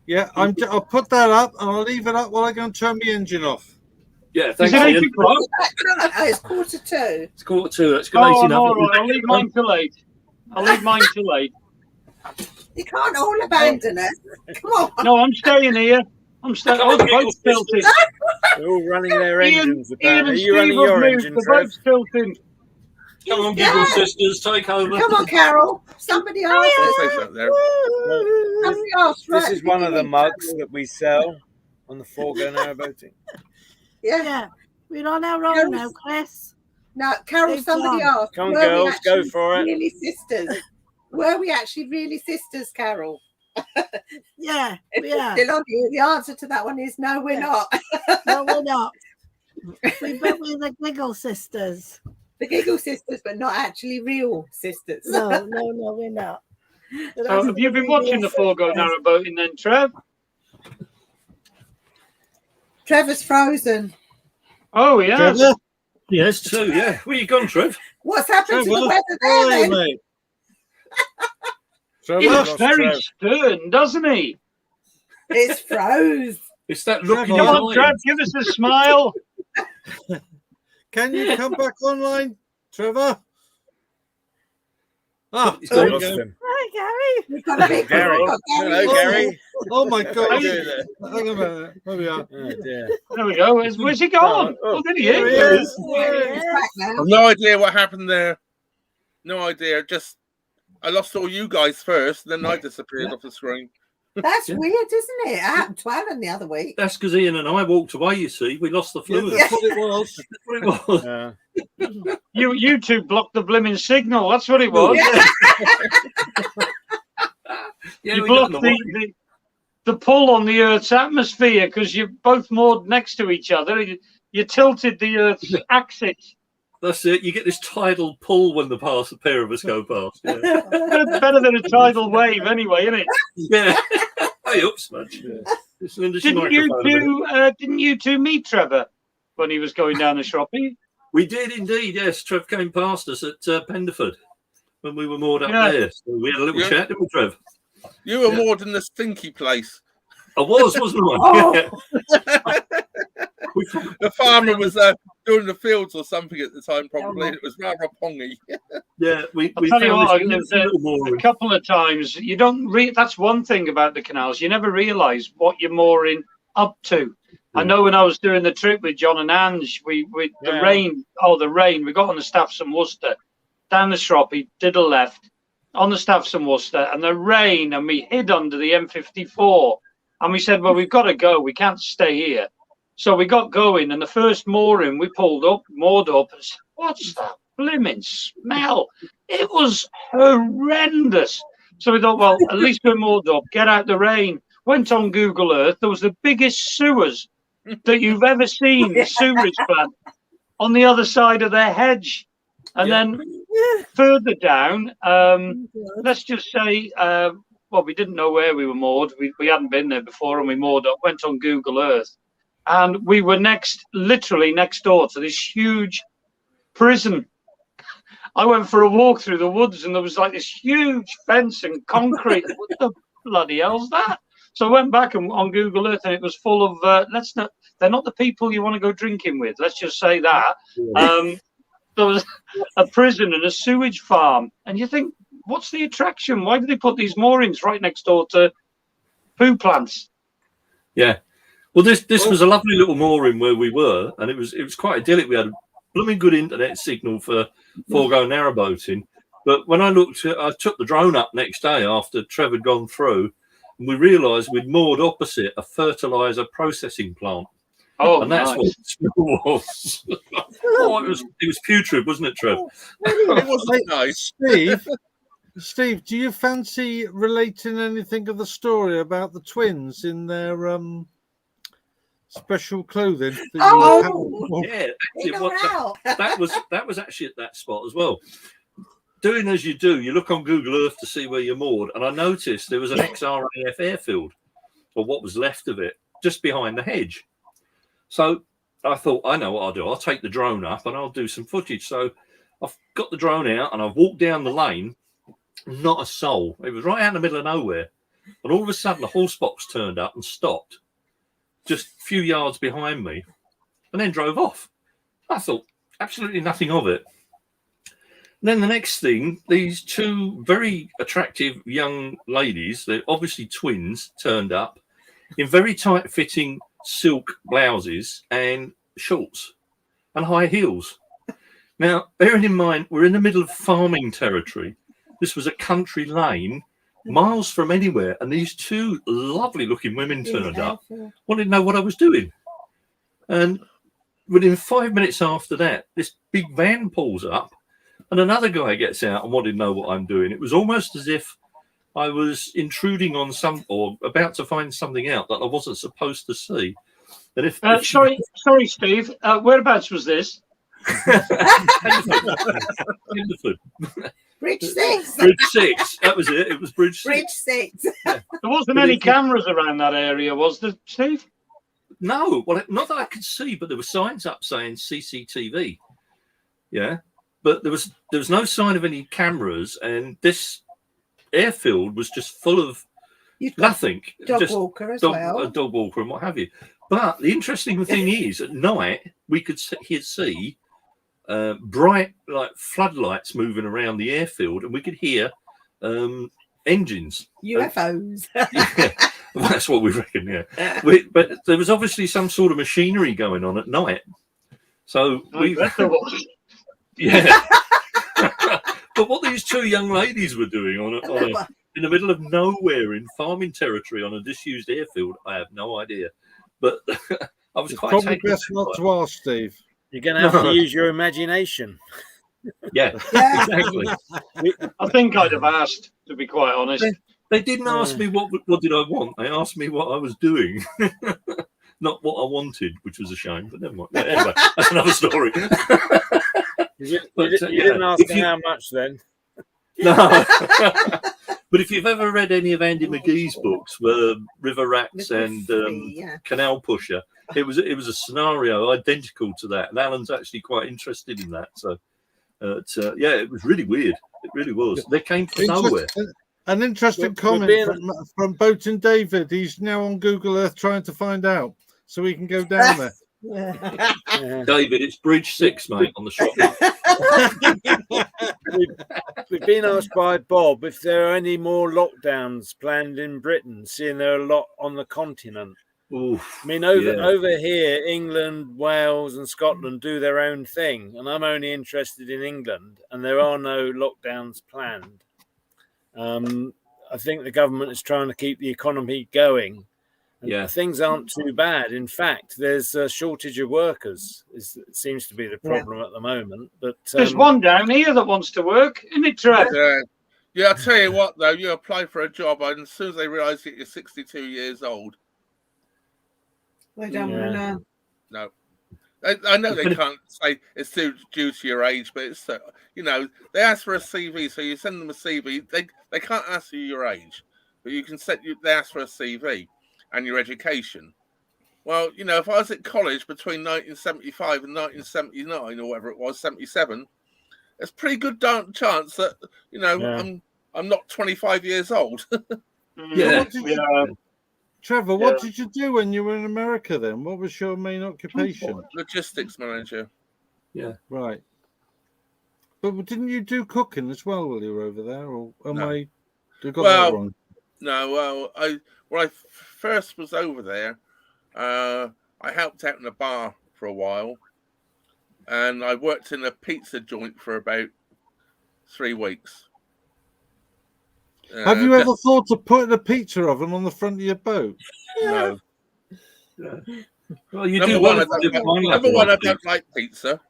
Yeah, I'll put that up and I'll leave it up while I go and turn the engine off. Yeah, thanks, Is it 8 Ian. o'clock? Oh, it's 1:45. It's 2:45. It's Oh, going I'm 18 all up. right. I'll leave mine till 8. I'll leave mine till 8. You can't all abandon us. Come on. No, I'm staying here. I'm staying. Oh, the boat's tilting. They're all running their Ian engines. and Are you Steve running have your moved. engine, The Trev? boat's tilting. Come on, Giggle Sisters, take over. Come on, Carol. Somebody asked us. I'll say something there. Somebody asked, This right, is one of the beginning. mugs that we sell on the Forgo Narrowboating. Yeah. Yeah, we're on our own now, Chris. No, Carol, They've somebody gone. asked. Come on, were we girls, go actually for it. Really sisters? Were we actually really sisters, Carol? Yeah, we are. Still on you. The answer to that one is no, we're not. No, we're not. We're the Giggle Sisters. The Giggle Sisters, but not actually real sisters. No, we're not. But So, have you been watching the Forgo Narrowboating then, Trev? Trevor's frozen. Oh, yeah. Trevor? Yes, too. Yeah. Where you gone, Trev? What's happened to the Trevor? weather Where there are you, then? mate? He Trevor? looks very Trev. stern, doesn't he? It's froze. It's that look in Trevor. your Come on, eye. Trev, give us a smile. Can you come back online, Trevor? Ah, He's there gone. we go. Him. Hi, Gary. We've got a big Gary. we've got Hello, Oh, Gary. Oh my How God! you doing there? Hang on a minute. There we are. Oh, dear. There we go. Where's he gone? Oh, Look at There he you. is. It's back now. I've no idea what happened there. No idea. Just I lost all you guys first, then I disappeared off the screen. That's Yeah. weird, isn't it? It happened to Alan the other week. That's because Ian and I walked away, you see. We lost the fluid. That's what it was. That's what it was. You two blocked the blimmin' signal. That's what it was. Yeah, You we got blocked the the pull on the Earth's atmosphere because you're both moored next to each other. You tilted the Earth's axis. That's it. You get this tidal pull when the pair of us go past. Yeah. Better than a tidal wave, anyway, isn't it? Yeah. Hey, up, Smudge. Yeah. It's an industry Didn't you microphone a minute. two? Didn't you two meet Trevor when he was going down the Shroppy? We did indeed, yes. Trev came past us at Penderford when we were moored up Yeah. there. So we had a little chat, didn't we, Trev? You were Yeah. more than the stinky place. I was, wasn't I? Oh. Yeah. The farmer was doing the fields or something at the time, probably. It was rather pongy. Yeah, we I'll tell you found what, this there's little a mooring. couple of times you don't. That's one thing about the canals. You never realise what you're mooring up to. I know when I was doing the trip with John and Ange, the rain. We got on the Staffs and Worcester, down the Shroppy, did a left, on the Staffs and Worcester, and the rain, and we hid under the M54, and we said, well, we've got to go. We can't stay here. So we got going, and the first mooring we pulled up, moored up, and what's that blimmin' smell? It was horrendous. So we thought, well, at least we're moored up, get out the rain. Went on Google Earth. There was the biggest sewers that you've ever seen, the sewerage plant, on the other side of their hedge. And then further down, let's just say, well, we didn't know where we were moored. We hadn't been there before, and we moored up, went on Google Earth. And we were literally next door to this huge prison. I went for a walk through the woods, and there was like this huge fence and concrete. What the bloody hell's that? So I went back on Google Earth, and it was full of, they're not the people you want to go drinking with. Let's just say that. There was a prison and a sewage farm. And you think, what's the attraction? Why do they put these moorings right next door to poo plants? Yeah. Well, this was a lovely little mooring where we were, and it was quite idyllic. We had a blooming good internet signal for foregoing narrowboating. But when I took the drone up next day after Trevor had gone through, and we realised we'd moored opposite a fertiliser processing plant. Oh, and that's nice. what the smell was. Oh, it was putrid, wasn't it, Trev? It wasn't nice. Steve, do you fancy relating anything of the story about the twins in their special clothing? Yeah, that was actually at that spot as well. Doing as you do, you look on Google Earth to see where you're moored, and I noticed there was an ex-RAF airfield, or what was left of it, just behind the hedge. So I thought, I know what I'll do. I'll take the drone up and I'll do some footage. So I've got the drone out and I've walked down the lane. Not a soul. It was right out in the middle of nowhere. And all of a sudden, the horse box turned up and stopped just a few yards behind me and then drove off. I thought, absolutely nothing of it. And then the next thing, these two very attractive young ladies, they're obviously twins, turned up in very tight-fitting silk blouses and shorts and high heels. Now, bearing in mind, we're in the middle of farming territory. This was a country lane, miles from anywhere, and these two lovely-looking women turned up, wanted to know what I was doing. And within 5 minutes after that, this big van pulls up, and another guy gets out and wanted to know what I'm doing. It was almost as if I was intruding on or about to find something out that I wasn't supposed to see. And if sorry, Steve. Whereabouts was this? Bridge 6. Bridge 6. That was it. It was Bridge 6. Bridge 6. Yeah. There wasn't any cameras around that area, was there, Steve? No. Well, not that I could see, but there were signs up saying CCTV. Yeah. But there was no sign of any cameras, and this airfield was just full of nothing. Dog walker as well. A dog walker and what have you. But the interesting thing is, at night we could see bright like floodlights moving around the airfield, and we could hear engines. UFOs. Yeah, that's what we reckon. Yeah, but there was obviously some sort of machinery going on at night. So yeah. But what these two young ladies were doing in the middle of nowhere in farming territory on a disused airfield, I have no idea. But I was quite probably best not to ask, Steve. You're going to have to use your imagination. Yeah, exactly. I think I'd have asked, to be quite honest. They didn't ask me what did I want. They asked me what I was doing, not what I wanted, which was a shame. But never mind. Anyway, that's another story. You didn't ask me how much then. No. But if you've ever read any of Andy McGee's books, River Rats and Canal Pusher, it was a scenario identical to that. And Alan's actually quite interested in that. So, yeah, it was really weird. It really was. They came from nowhere. An interesting comment from Boating David. He's now on Google Earth trying to find out so we can go down there. David, it's Bridge 6, mate, on the shop. We've been asked by Bob if there are any more lockdowns planned in Britain, seeing there are a lot on the continent. Oof, I mean, over here, England, Wales and Scotland do their own thing, and I'm only interested in England, and there are no lockdowns planned. I think the government is trying to keep the economy going, Yeah, things aren't too bad. In fact, there's a shortage of workers. It seems to be the problem at the moment. But there's one down here that wants to work, isn't it, Trev? Yeah, I'll tell you what, though, you apply for a job, and as soon as they realise that you're 62 years old, they don't want to know. No. I know they can't say it's due to your age, but it's, they ask for a CV, so you send them a CV. They can't ask you your age, but you can they ask for a CV and your education. Well, if I was at college between 1975 and 1979 or whatever it was, 77, it's a pretty good chance that I'm not 25 years old. Trevor, what did you do when you were in America then? What was your main occupation? Logistics manager. Yeah. Right. But didn't you do cooking as well while you were over there? Or I got that wrong? No, when I first was over there, I helped out in a bar for a while, and I worked in a pizza joint for about 3 weeks. Have you ever thought of putting a pizza oven on the front of your boat? No. Well, you number do one, well. I don't like pizza.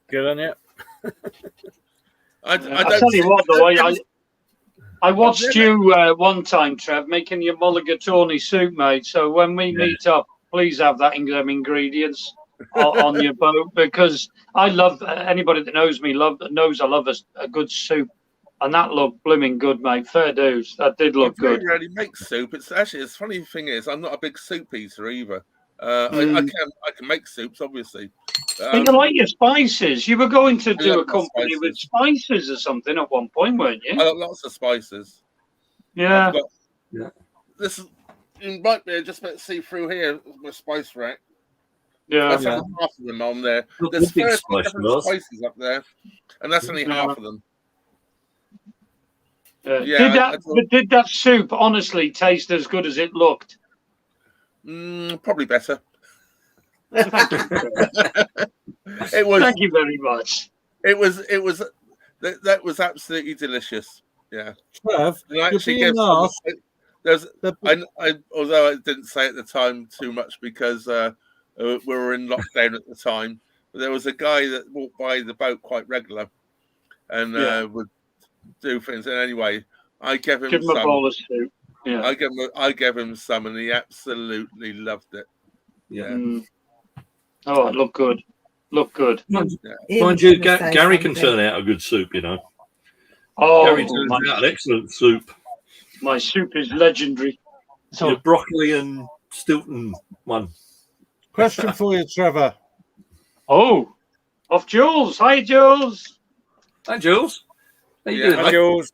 Good on you. I tell you what, though, I watched you one time, Trev, making your mulligatawny soup, mate. So when we meet up, please have them ingredients on your boat, because I love anybody that knows me knows I love a good soup, and that looked blooming good, mate. Fair dues, that did look good. I rarely make soup. It's actually, the funny thing is, I'm not a big soup eater either. I can make soups, obviously. But you like your spices. You were going to do a company with spices or something at one point, weren't you? I got lots of spices. Yeah. This you might be just about to see through here my spice rack. Yeah. That's half of them on there. There's 30 different spices up there, and that's only half of them. Did that soup honestly taste as good as it looked? Probably better. It was. Thank you very much. It was. That was absolutely delicious. Yeah. Trev, although I didn't say at the time too much because we were in lockdown at the time. But there was a guy that walked by the boat quite regular, and would do things. And anyway, I gave him some. A bowl of soup. Yeah. I gave him some, and he absolutely loved it. Yeah. Oh, it looked good. Mind you, Gary can turn out a good soup, Oh, Gary turns out an excellent soup. My soup is legendary. So your broccoli and Stilton one. Question for you, Trevor. Oh, off Jules. Hi, Jules. Hi, Jules. How you doing, Jules?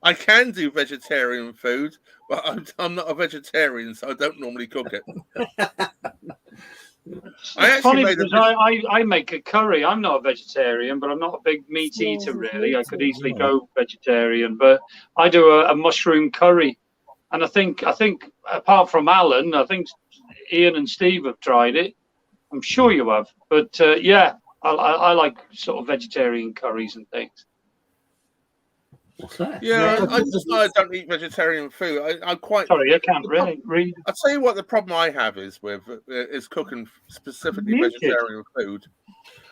I can do vegetarian food, but I'm not a vegetarian, so I don't normally cook it. It's funny because I make a curry. I'm not a vegetarian, but I'm not a big meat eater, really. I could easily go vegetarian, but I do a mushroom curry. And I think apart from Alan, I think Ian and Steve have tried it. I'm sure you have. But I like sort of vegetarian curries and things. What's that? Yeah, I don't eat vegetarian food. I'm quite sorry. I can't really read. I'll tell you what the problem I have is cooking specifically vegetarian food,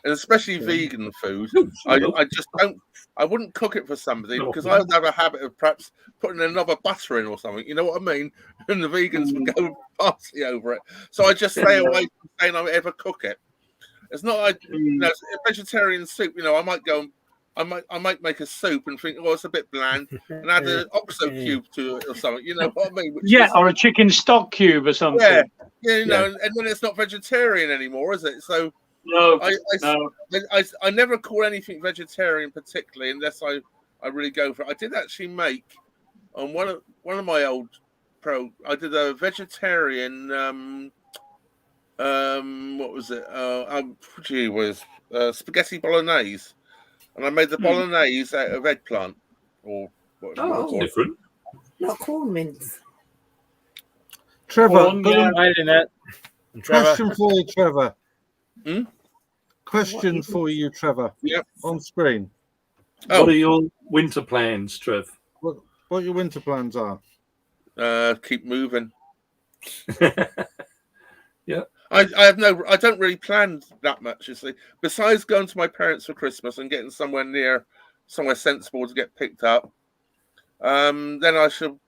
and especially vegan food. I just don't. I wouldn't cook it for somebody because I would have a habit of perhaps putting another butter in or something. You know what I mean? And the vegans would go party over it. So I just stay away from saying I would ever cook it. It's not like vegetarian soup. I might go. I might make a soup and think, it's a bit bland, and add an OXO cube to it or something. You know what I mean? Or a chicken stock cube or something. And then it's not vegetarian anymore, is it? So no, I never call anything vegetarian particularly unless I really go for it. I did actually make on one of my old I did a vegetarian what was it? Spaghetti bolognese. And I made the bolognese out of eggplant, or that's different. Not corn mince. Trevor, question for you, Trevor. Question for you, Trevor. Yep. On screen. What are your winter plans, Trev? what your winter plans are. Keep moving. Yeah. I don't really plan that much, you see. Besides going to my parents for Christmas and getting somewhere sensible to get picked up, then I should.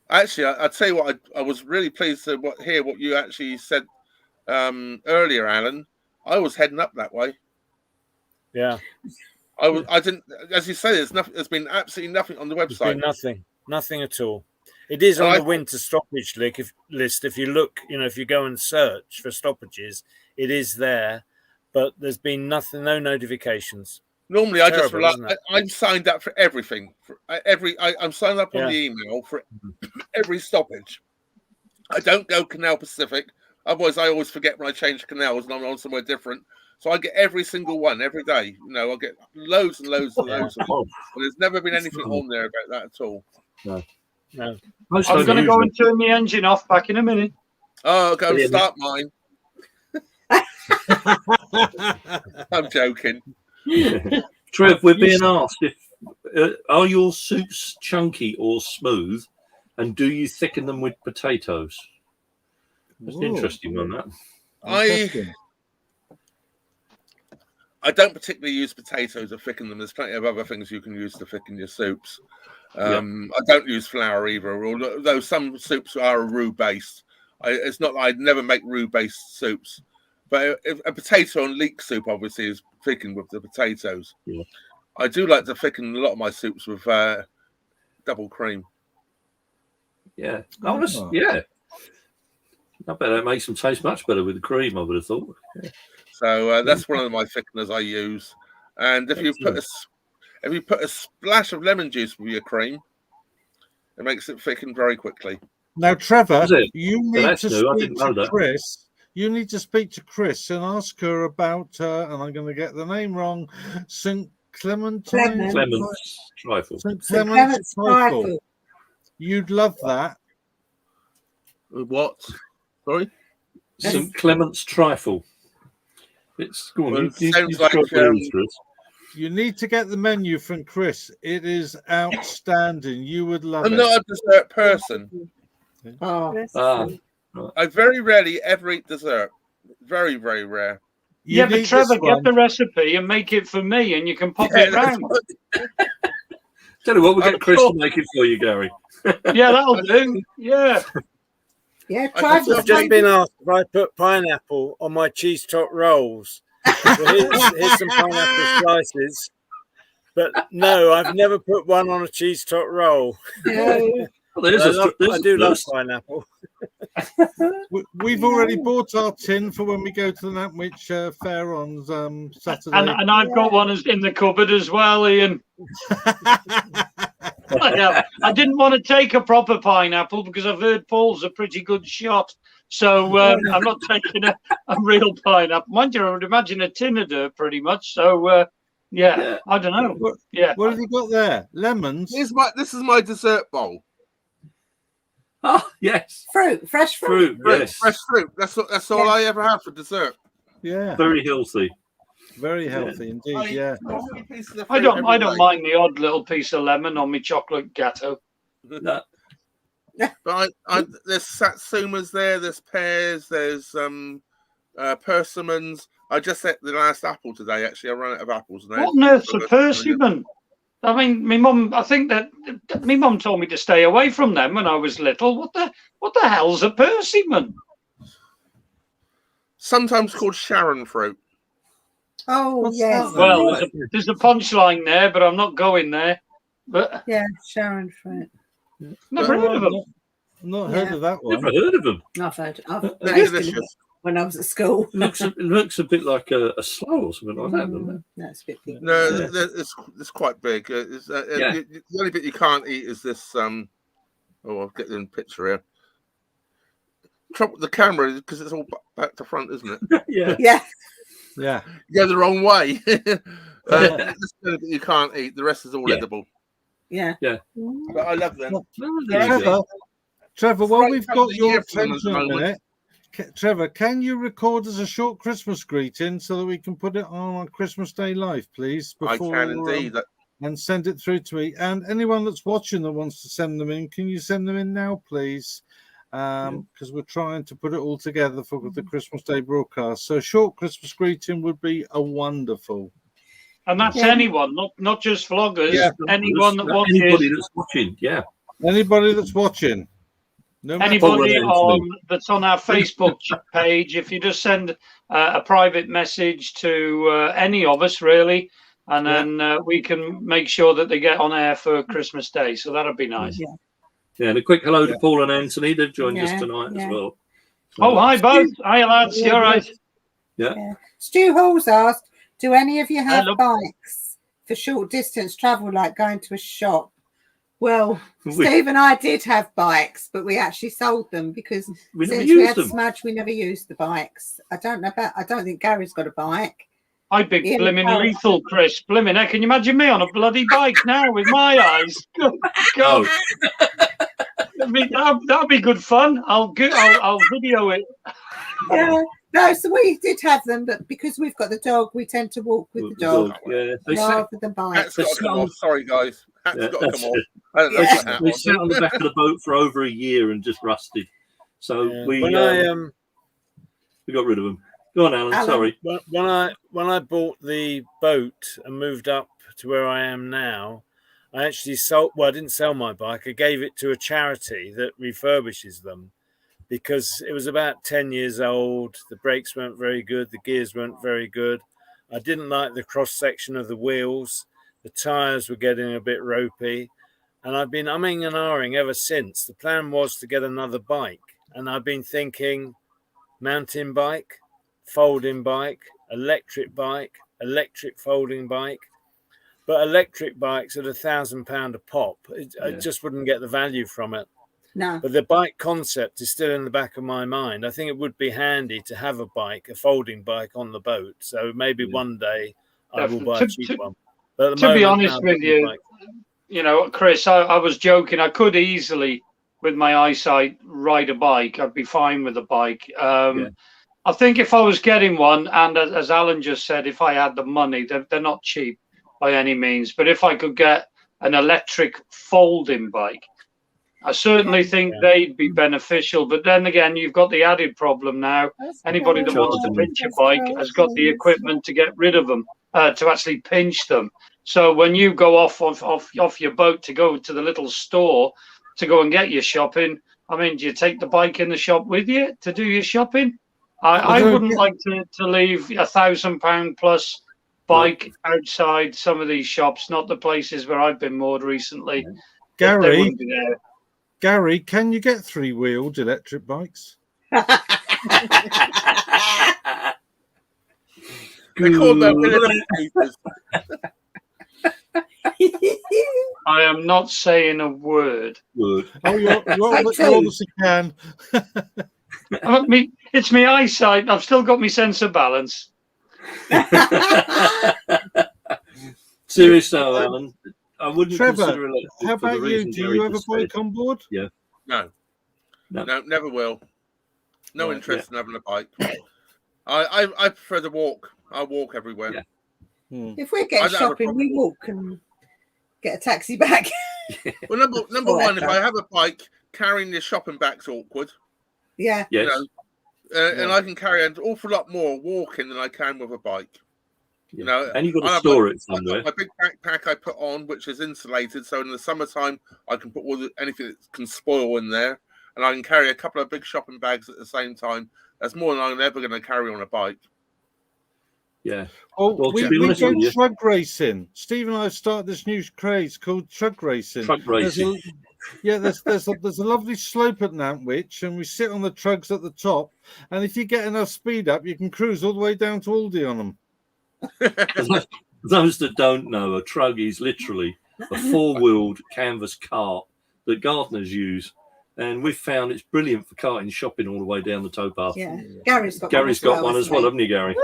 Actually, I'd say what I was really pleased to hear what you actually said earlier, Alan. I was heading up that way. Yeah. I didn't, as you say, there's been absolutely nothing on the website. There's been nothing at all. It is on the winter stoppage list. If you look, if you go and search for stoppages, it is there, but there's been nothing, no notifications. Normally, I just rely. I'm signed up for everything. I'm signed up on the email for every stoppage. I don't go Canal Pacific. Otherwise, I always forget when I change canals and I'm on somewhere different. So I get every single one every day. I get loads and loads and loads of them. And there's never been anything on there about that at all. No. I'm going to go and turn the engine off back in a minute. Oh, go and start mine. I'm joking. Trev, we're being asked if are your soups chunky or smooth, and do you thicken them with potatoes? That's an interesting one. That I don't particularly use potatoes to thicken them. There's plenty of other things you can use to thicken your soups. I don't use flour either, although some soups are roux based. It's not that I'd never make roux based soups, but a potato and leek soup obviously is thickened with the potatoes. Yeah. I do like to thicken a lot of my soups with double cream. Yeah. Yeah. I bet that makes them taste much better with the cream, I would have thought. Yeah. So that's one of my thickeners I use. And if you put a splash of lemon juice with your cream, it makes it thicken very quickly. Now, Trevor, you need to speak to Chris. You need to speak to Chris and ask her about, and I'm going to get the name wrong, St. Clement's Trifle. St. Clement's Trifle. You'd love that. What? Sorry? St. Clement's Trifle. It's cool. Sounds like you need to get the menu from Chris. It is outstanding. You would love it. I'm not a dessert person. I very rarely ever eat dessert. Very, very rare. But Trevor, get the recipe and make it for me, and you can pop it round. Tell you what, we'll get Chris to make it for you, Gary. Yeah, that'll do. Yeah. Yeah, I've just been asked if I put pineapple on my cheese top rolls. Well, here's some pineapple slices. But no, I've never put one on a cheese top roll. No. I do love pineapple. We've already bought our tin for when we go to the Nantwich Fair on Saturday. And I've got one in the cupboard as well, Ian. I didn't want to take a proper pineapple because I've heard Paul's a pretty good shot. So I'm not taking a real pineapple. Mind you, I would imagine a tin of dirt pretty much. So, I don't know. What have you got there? Lemons? This is my dessert bowl. Oh, yes. Fresh fruit. Yes. Fresh fruit. That's all I ever have for dessert. Yeah. Very healthy. Very healthy indeed, yeah. I don't mind the odd little piece of lemon on my chocolate gatto. No. But there's satsumas there, there's pears, there's persimmons. I just ate the last apple today, actually. I ran out of apples now. What on earth's a persimmon? I mean, I think that my mum told me to stay away from them when I was little. What the hell's a persimmon? Sometimes called Sharon fruit. Oh, yes. Well, there's a punchline there, but I'm not going there. But yeah, Sharon fruit. Never heard of them. Not heard of that one. Never heard of them. I've heard. They're delicious. When I was at school. It looks a bit like a sloe or something like that, doesn't it? That's a bit big. No, it's quite big. The only bit you can't eat is this. I'll get the picture here. Trouble with the camera because it's all back to front, isn't it? Yeah. You go the wrong way. This is the bit you can't eat. The rest is all edible. Yeah. But I love them. Trevor, while we've got your attention a minute, Trevor, can you record us a short Christmas greeting so that we can put it on Christmas Day Live, please? I can indeed. and send it through to me. And anyone that's watching that wants to send them in, can you send them in now, please? Because we're trying to put it all together for the Christmas Day broadcast. So a short Christmas greeting would be a wonderful. And that's anyone, not just vloggers. Yeah. Anyone that watches. Anybody that's watching, yeah. Anybody that's watching. No matter Anybody that's on our Facebook page, if you just send a private message to any of us, really, and then we can make sure that they get on air for Christmas Day. So that'd be nice. Yeah, and a quick hello to Paul and Anthony. They've joined us tonight as well. So, oh, hi, both. Hi, lads. You all right? Yeah. Stu Hall's asked, do any of you have bikes for short distance travel, like going to a shop? Well, Steve and I did have bikes, but we actually sold them because since we had Smudge, we never used the bikes. I don't think Gary's got a bike. I'd be blimmin' lethal, Chris. Blimmin' heck, can you imagine me on a bloody bike now with my eyes? God. That'd be good fun. I'll video it. Yeah. No, so we did have them, but because we've got the dog, we tend to walk with the dog rather than bike. Sorry, guys. They sat on the back of the boat for over a year and just rusted. So we got rid of them. Go on, Alan. Sorry. When I bought the boat and moved up to where I am now, I actually sold. Well, I didn't sell my bike. I gave it to a charity that refurbishes them because it was about 10 years old. The brakes weren't very good. The gears weren't very good. I didn't like the cross section of the wheels. The tyres were getting a bit ropey, and I've been umming and ahhing ever since. The plan was to get another bike, and I've been thinking mountain bike, folding bike, electric folding bike. But electric bikes at £1,000 a pop. I just wouldn't get the value from it. No. But the bike concept is still in the back of my mind. I think it would be handy to have a folding bike on the boat. So maybe one day I will buy a cheap one. But to be honest with you, you know, Chris, I was joking. I could easily, with my eyesight, ride a bike. I'd be fine with a bike. I think if I was getting one, and as Alan just said, if I had the money, they're not cheap by any means. But if I could get an electric folding bike, I certainly think they'd be beneficial. But then again, you've got the added problem now. Anybody that wants to pinch a bike has got the equipment to get rid of them, to actually pinch them. So when you go off your boat to go to the little store to go and get your shopping, I mean, do you take the bike in the shop with you to do your shopping? I wouldn't like to leave £1,000 plus bike outside some of these shops, not the places where I've been moored recently. Gary, can you get 3-wheeled electric bikes? They call them I am not saying a word. Oh, you're obviously can. It's my eyesight. I've still got my sense of balance. Seriously, Alan, I wouldn't Trevor, consider electric. How about you? Do you have a bike on board? Yeah. No, never will. No interest in having a bike. I prefer to walk. I walk everywhere. Yeah. If we're getting shopping, we walk and get a taxi back. Well, number one, if I have a bike, carrying the shopping bag's awkward. Yeah. Yes. And I can carry an awful lot more walking than I can with a bike. You know, and you've got to store it somewhere. My big backpack I put on, which is insulated, so in the summertime I can put anything that can spoil in there, and I can carry a couple of big shopping bags at the same time. That's more than I'm ever going to carry on a bike. Yeah. Well, we go truck racing. Steve and I have started this new craze called truck racing. Truck racing. There's a lovely slope at Nantwich, and we sit on the trucks at the top. And if you get enough speed up, you can cruise all the way down to Aldi on them. Those that don't know, a trug is literally a 4-wheeled canvas cart that gardeners use, and we've found it's brilliant for carting shopping all the way down the towpath. Yeah, Gary's got one as well, haven't you, Gary?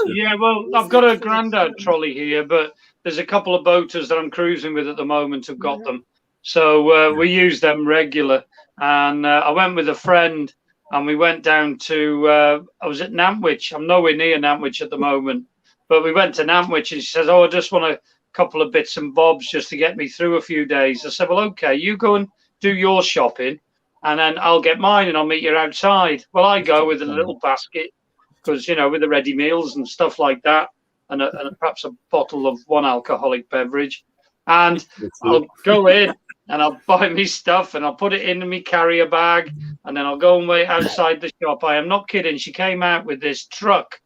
Yeah, well, I've got a grandad trolley here, but there's a couple of boaters that I'm cruising with at the moment who've got them, so we use them regular. And I went with a friend, and we went down to I was at Nantwich. I'm nowhere near Nantwich at the moment. But we went to Nantwich and she says, I just want to couple of bits and bobs just to get me through a few days. I said, well, okay, you go and do your shopping, and then I'll get mine and I'll meet you outside. Well, I go with a little basket because, you know, with the ready meals and stuff like that, and perhaps a bottle of one alcoholic beverage. And I'll go in and I'll buy me stuff and I'll put it in my carrier bag, and then I'll go and wait outside the shop. I am not kidding. She came out with this truck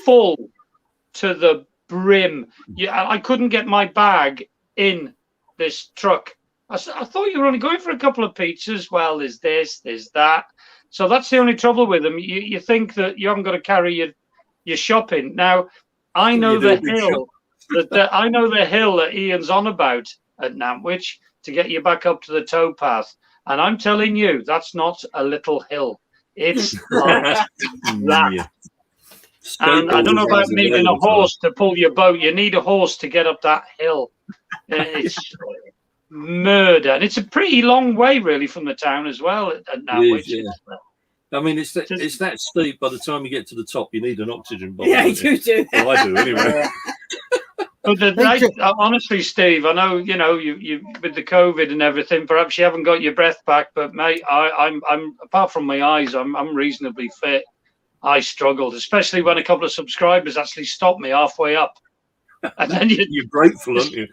full to the brim. Yeah, I couldn't get my bag in this truck. I thought you were only going for a couple of pizzas. Well, there's this, there's that. So that's the only trouble with them. You think that you haven't got to carry your shopping. Now, I know the hill I know the hill that Ian's on about at Nantwich to get you back up to the towpath. And I'm telling you, that's not a little hill. It's like that. And I don't know about needing a horse to pull your boat. You need a horse to get up that hill. It's murder. And it's a pretty long way, really, from the town as well at Nantwich. I mean, it's that steep. By the time you get to the top, you need an oxygen bottle. Yeah, you do. Well, I do anyway. But honestly, Steve, I know you with the COVID and everything. Perhaps you haven't got your breath back, but mate, I'm apart from my eyes, I'm reasonably fit. I struggled, especially when a couple of subscribers actually stopped me halfway up, and then you're grateful, aren't you?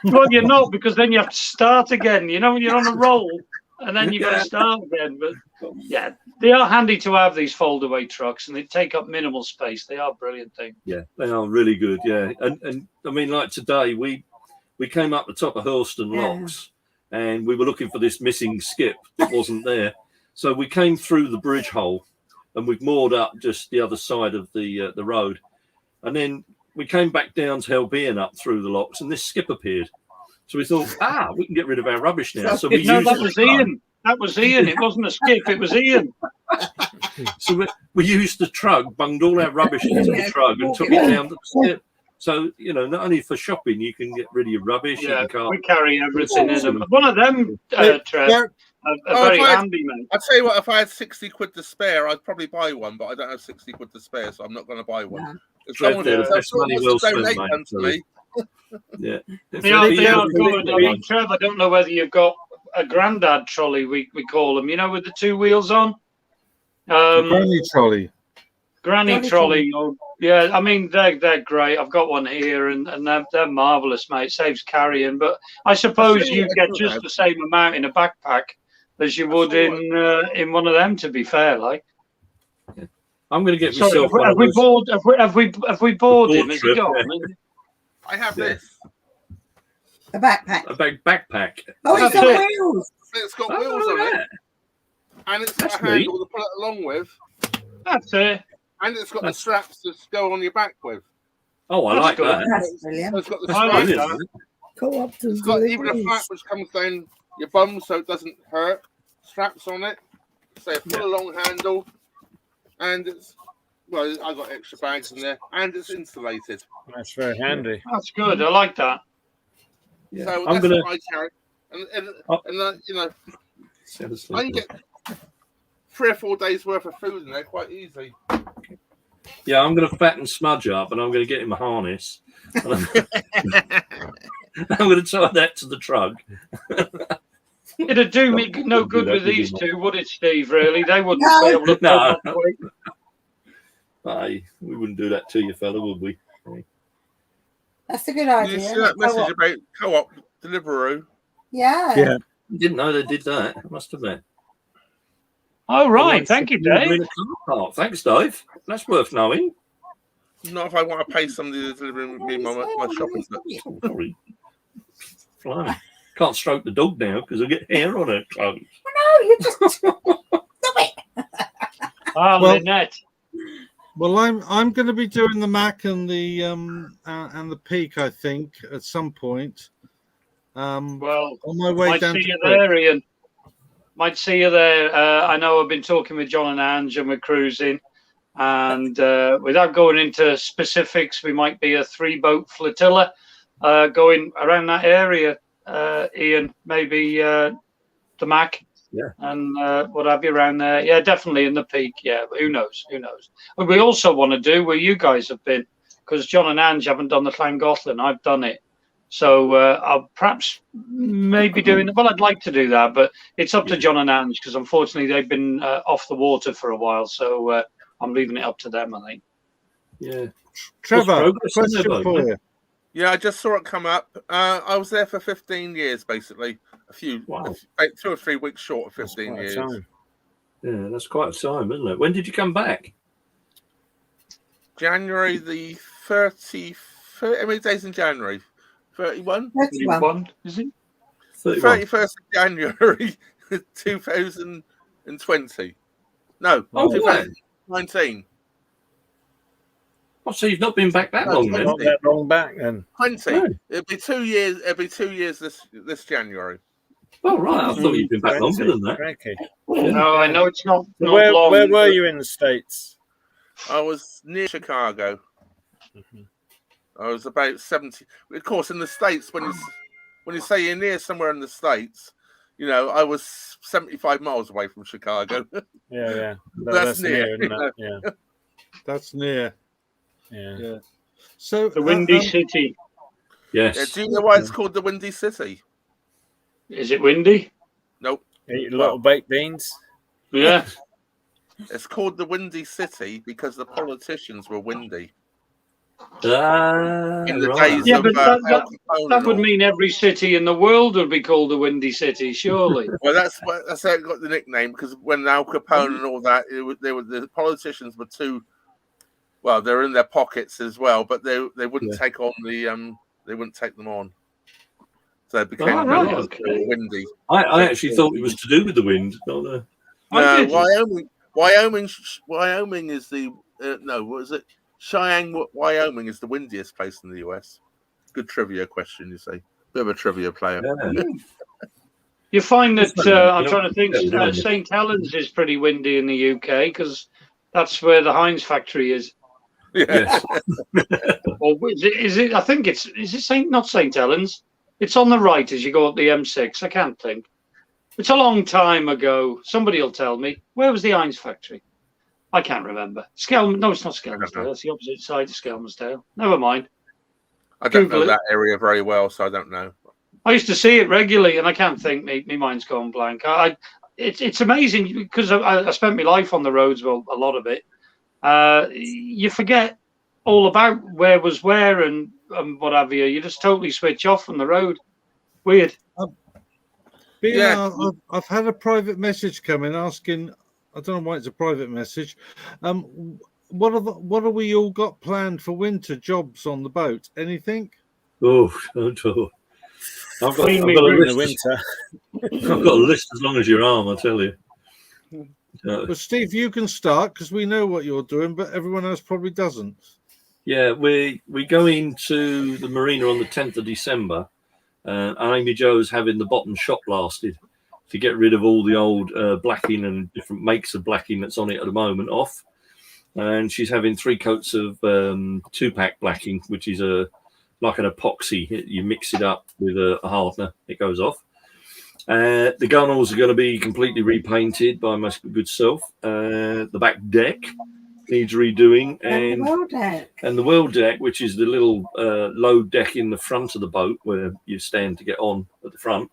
Well, you're not, because then you have to start again. You know, when you're on a roll, and then you got to start again. But yeah, they are handy to have, these fold-away trucks, and they take up minimal space. They are a brilliant thing. Yeah, they are really good. Yeah, and I mean, like today, we came up the top of Hurlston Locks, and we were looking for this missing skip that wasn't there. So we came through the bridge hole, and we've moored up just the other side of the road, and then we came back down to Helbean up through the locks, and this skip appeared. So we thought, we can get rid of our rubbish now. So we that was Ian. That was Ian. It wasn't a skip. It was Ian. So we used the trug, bunged all our rubbish into the trug, and took it down to the skip. So, you know, not only for shopping, you can get rid of your rubbish. Yeah, we carry everything in them. One of them, Trev, very handy, man. I'll tell you what, if I had 60 quid to spare, I'd probably buy one, but I don't have 60 quid to spare, so I'm not going to buy one. If someone wants to donate them to me. Yeah. They are good. I mean, Trev, I don't know whether you've got a granddad trolley, we call them, you know, with the two wheels on. Granny trolley. Granny trolley. Yeah, I mean, they're great. I've got one here, and they're marvellous, mate. Saves carrying. But I suppose you get just the same amount in a backpack as you would in one of them, to be fair, like. Yeah. I'm going to get myself one. Have we bored him? Has he gone? I have this. A backpack. A big backpack. Oh, it's got wheels. It's got wheels on it. And it's got a handle to put it along with. That's it. And it's got the straps to go on your back with. Oh, I like that. That's brilliant. So it's got the straps. It's got even a flap which comes down your bum so it doesn't hurt. Straps on it. So a full long handle. And it's, well, I've got extra bags in there. And it's insulated. That's very handy. That's good. I like that. Yeah. So that's what I carry. And you know, I can get 3 or 4 days worth of food in there quite easy. Yeah, I'm going to fatten Smudge up, and I'm going to get him a harness. I'm going to tie that to the trug. It'd do me no good with these two, would it, Steve? Really, they wouldn't be able to. No. Hey, we wouldn't do that to you, fella, would we? That's a good idea. You see that message about co-op Deliveroo? Yeah. Didn't know they did that. I must admit. Oh, right. Thank you, Dave. Thanks, Dave. That's worth knowing. Not if I want to pay somebody to deliver me my shopping stuff. Sorry. Fly. Can't stroke the dog now because I get hair on her clothes. No, you just stop it. Lynette. Well, I'm going to be doing the Mac and the Peak, I think, at some point. Well, on my way down. Might see you there, Ian. Might see you there. I know I've been talking with John and Ange, and we're cruising. And without going into specifics, we might be a 3-boat flotilla going around that area. Ian, maybe the Mac. Yeah. And what have you around there? Yeah, definitely in the Peak. Yeah, but who knows? What we also want to do, where you guys have been, because John and Ange haven't done the Llangollen. I've done it. So I'll perhaps maybe doing. Well, I'd like to do that, but it's up to John and Ange because unfortunately they've been off the water for a while. So I'm leaving it up to them, I think. Yeah. Trevor, question for you. Yeah, I just saw it come up. I was there for 15 years, basically. About 2 or 3 weeks short of 15 years. Yeah, that's quite a time, isn't it? When did you come back? January the 30th. How many days in January? 31? 31, is it? 31st of January 2020. No, 2019. Oh, so you've not been back that long, then? Not that long back, then. 20. No. It'll be 2 years. It'll be 2 years this January. Oh, right. I thought you'd been back longer than that. No, I know it's not Where long. Where were you in the States? I was near Chicago. I was about 70. Of course, in the States, when you say you're near somewhere in the States, you know, I was 75 miles away from Chicago. Yeah. That's near. isn't it? Yeah. That's near. Yeah. So the Windy City. Yes. Yeah, do you know why it's called the Windy City? Is it windy? Nope. Eat a lot of baked beans. Yeah. It's called the Windy City because the politicians were windy. In the days Yeah, of, but Capone that would mean every city in the world would be called the Windy City, surely. Well, that's how it got the nickname, because when Al Capone and all that, the politicians were too. Well, they're in their pockets as well, but they wouldn't take on they wouldn't take them on. So it became windy. I actually thought it was to do with the wind. Wyoming is the what is it? Cheyenne, Wyoming is the windiest place in the US. Good trivia question, you say. Bit of a trivia player. Yeah. You find that I'm trying to think. St. Helens is pretty windy in the UK because that's where the Heinz factory is. Yes. Or is it? I think is it not St. Helens? It's on the right as you go up the M6. I can't think. It's a long time ago. Somebody will tell me. Where was the Heinz factory? I can't remember. No, it's not Skelmersdale. It's the opposite side of Skelmersdale. Never mind. I don't know that area very well, so I don't know. I used to see it regularly, and I can't think. My mind's gone blank. It's amazing because I spent my life on the roads. Well, a lot of it. You forget all about where was where and what have you. You just totally switch off from the road. Weird. I've had a private message come in asking. I don't know why it's a private message. What have we all got planned for winter jobs on the boat? Anything? I've got a list as long as your arm, I tell you. Well, Steve, you can start because we know what you're doing, but everyone else probably doesn't. Yeah, we go into the marina on the 10th of December, and Amy Jo's having the bottom shot blasted to get rid of all the old blacking and different makes of blacking that's on it at the moment off. And she's having 3 coats of 2-pack blacking, which is like an epoxy. You mix it up with a hardener, it goes off. The gunnels are going to be completely repainted by my good self. The back deck needs redoing, and the world deck, which is the little low deck in the front of the boat where you stand to get on at the front.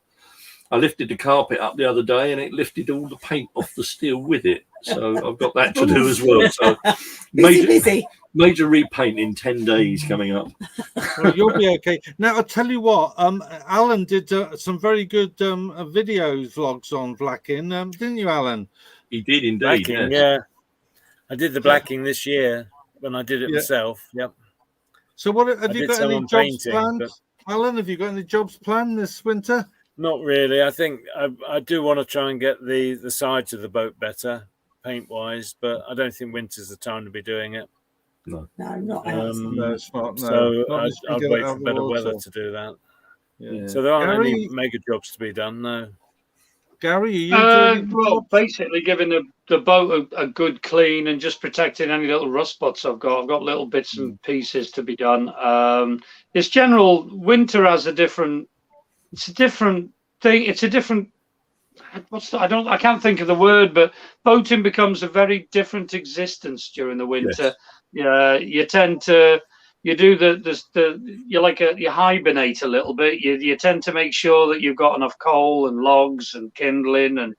I lifted the carpet up the other day, and it lifted all the paint off the steel with it. So I've got that to do as well. So major repaint in 10 days coming up. Well, you'll be okay. Now, I'll tell you what, Alan did some very good video vlogs on blacking, didn't you, Alan? He did indeed, blacking, yeah. I did the blacking this year when I did it myself. Yep. So what have you got any jobs planned? Alan, have you got any jobs planned this winter? Not really. I think I do want to try and get the sides of the boat better, paint-wise, but I don't think winter's the time to be doing it. No, not no, it's not. No. So not I'd wait for better weather to do that. Yeah. So there aren't any mega jobs to be done, no. Gary, are you doing basically giving the boat a good clean and just protecting any little rust spots I've got. I've got little bits and pieces to be done. It's general. Winter has a different. It's a different thing. It's a different. I can't think of the word, but boating becomes a very different existence during the winter. Yes. Yeah, you tend to you do you hibernate a little bit. You tend to make sure that you've got enough coal and logs and kindling and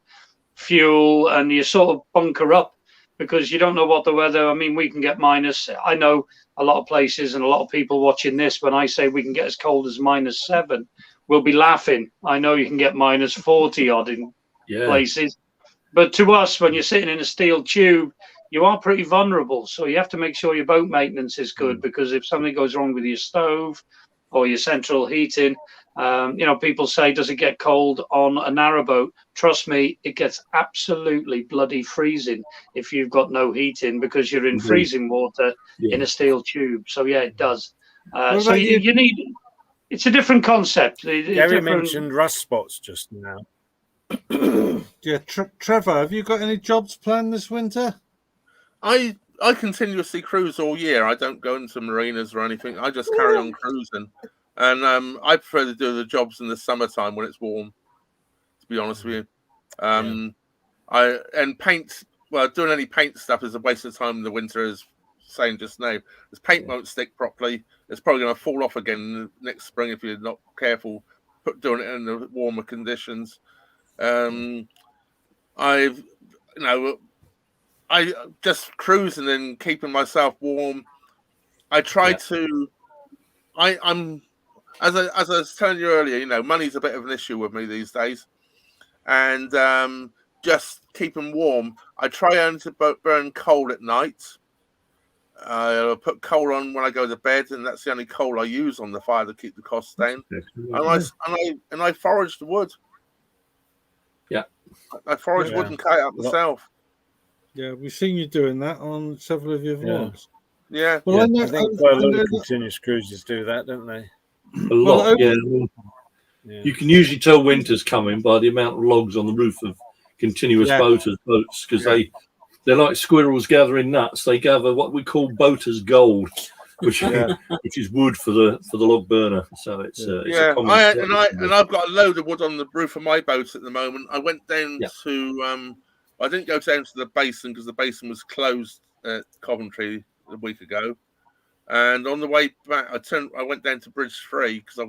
fuel, and you sort of bunker up because you don't know what the weather. I mean, we can get minus. I know a lot of places and a lot of people watching this. When I say we can get as cold as -7, we'll be laughing. I know you can get -40 odd in places, but to us, when you're sitting in a steel tube, you are pretty vulnerable. So you have to make sure your boat maintenance is good, because if something goes wrong with your stove or your central heating, people say, does it get cold on a narrowboat? Trust me, it gets absolutely bloody freezing if you've got no heating, because you're in freezing water in a steel tube. So yeah, it does. So you need. It's a different concept. Gary mentioned rust spots just now. Yeah, Trevor, have you got any jobs planned this winter? I continuously cruise all year. I don't go into marinas or anything. I just carry on cruising, and I prefer to do the jobs in the summertime when it's warm. To be honest with you, doing any paint stuff is a waste of time in the winter. As saying just now, this paint won't stick properly. It's probably going to fall off again next spring if you're not careful doing it in the warmer conditions. I just cruising and keeping myself warm. I try to. I'm as I was telling you earlier. Money's a bit of an issue with me these days, and just keeping warm. I try only to burn coal at night. I'll put coal on when I go to bed, and that's the only coal I use on the fire to keep the costs down. And I forage the wood. Yeah, I forage wood and cut it up myself. Yeah, we've seen you doing that on several of your vlogs. Yeah. Well, I think quite a lot of continuous cruisers do that, don't they? A lot, yeah. You can usually tell winter's coming by the amount of logs on the roof of continuous boats, because they're like squirrels gathering nuts. They gather what we call boaters' gold, which is wood for the log burner. So it's a common I've got a load of wood on the roof of my boat at the moment. I went down to I didn't go down to the basin because the basin was closed at Coventry a week ago. And on the way back, I went down to Bridge 3 because I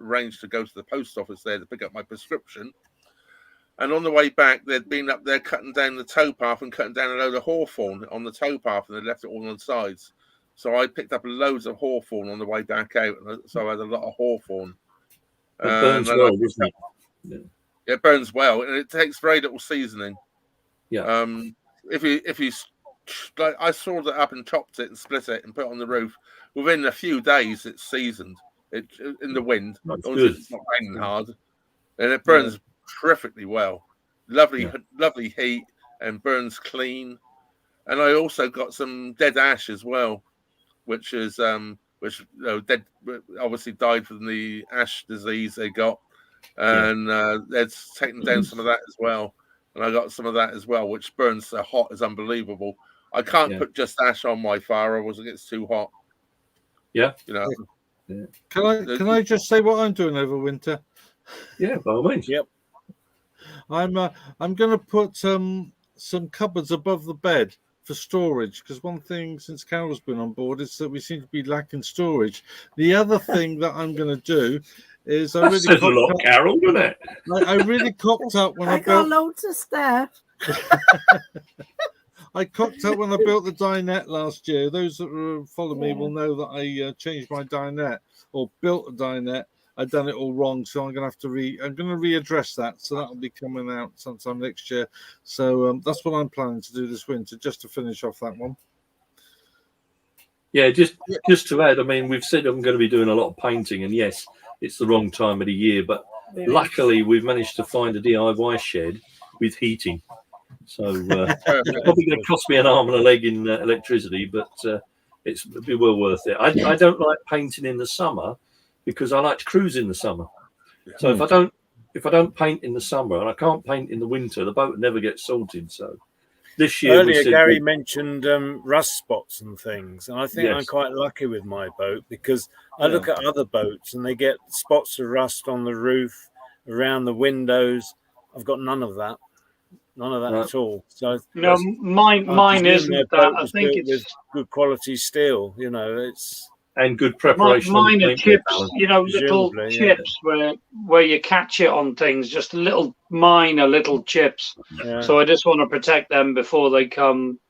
arranged to go to the post office there to pick up my prescription. And on the way back, they'd been up there cutting down the towpath and cutting down a load of hawthorn on the towpath, and they left it all on the sides. So I picked up loads of hawthorn on the way back out, and so I had a lot of hawthorn. It burns well, doesn't it? Yeah. It burns well, and it takes very little seasoning. Yeah. If you I sawed it up and chopped it and split it and put it on the roof. Within a few days, it's seasoned. It in the wind. It's not raining hard, and it burns terrifically well. Lovely heat, and burns clean. And I also got some dead ash as well, which is dead. Obviously died from the ash disease they got, and they've taken down some of that as well. And I got some of that as well, which burns so hot is unbelievable. I can't put just ash on my fire, or it gets too hot. Yeah, Can I just say what I'm doing over winter? Yeah, by all means. Yep. I'm going to put some cupboards above the bed for storage, because one thing since Carol's been on board is that we seem to be lacking storage. The other thing that I'm going to do is I really a lot, Carol, doesn't it? I really cocked up when I got loads of stuff. I cocked up when I built the dinette last year. Those that follow me will know that I changed my dinette or built a dinette. I've done it all wrong, so I'm going to readdress that. So that'll be coming out sometime next year. So that's what I'm planning to do this winter, just to finish off that one. Yeah, just to add, I mean, we've said I'm going to be doing a lot of painting, and yes, it's the wrong time of the year, but luckily we've managed to find a DIY shed with heating. So it's probably going to cost me an arm and a leg in electricity, but it'll be well worth it. I don't like painting in the summer because I like to cruise in the summer. So if I don't paint in the summer and I can't paint in the winter, the boat never gets salted. So this year earlier Gary mentioned rust spots and things, and I think I'm quite lucky with my boat because I look at other boats and they get spots of rust on the roof, around the windows. I've got none of that. none of that at all. So no, mine isn't that. I think it's with good quality steel. You know, it's and good preparation. Mine are chips, you know, little chips where you catch it on things, just little chips. Yeah. So I just want to protect them before they come,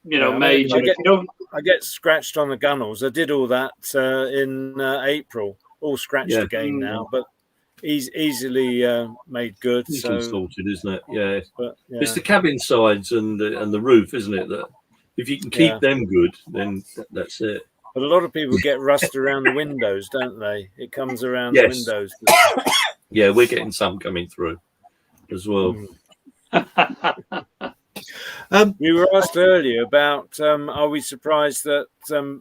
you know, major. I get scratched on the gunnels. I did all that in April, all scratched again now, but easily made good. Easily sorted, isn't it? Yeah. But, it's the cabin sides and the roof, isn't it? That if you can keep them good, then that's it. But a lot of people get rust around the windows, don't they? It comes around the windows. Yeah, we're getting some coming through as well. We were asked earlier about are we surprised that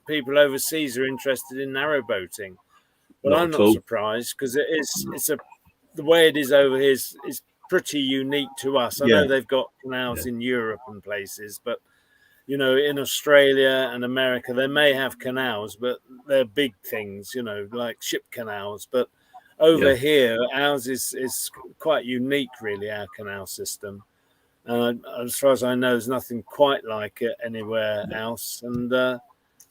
people overseas are interested in narrowboating? Well, I'm not surprised because the way it is over here is pretty unique to us. I know they've got canals in Europe and places, but you know, in Australia and America, they may have canals, but they're big things, you know, like ship canals. But over here, ours is quite unique, really, our canal system. As far as I know, there's nothing quite like it anywhere else. And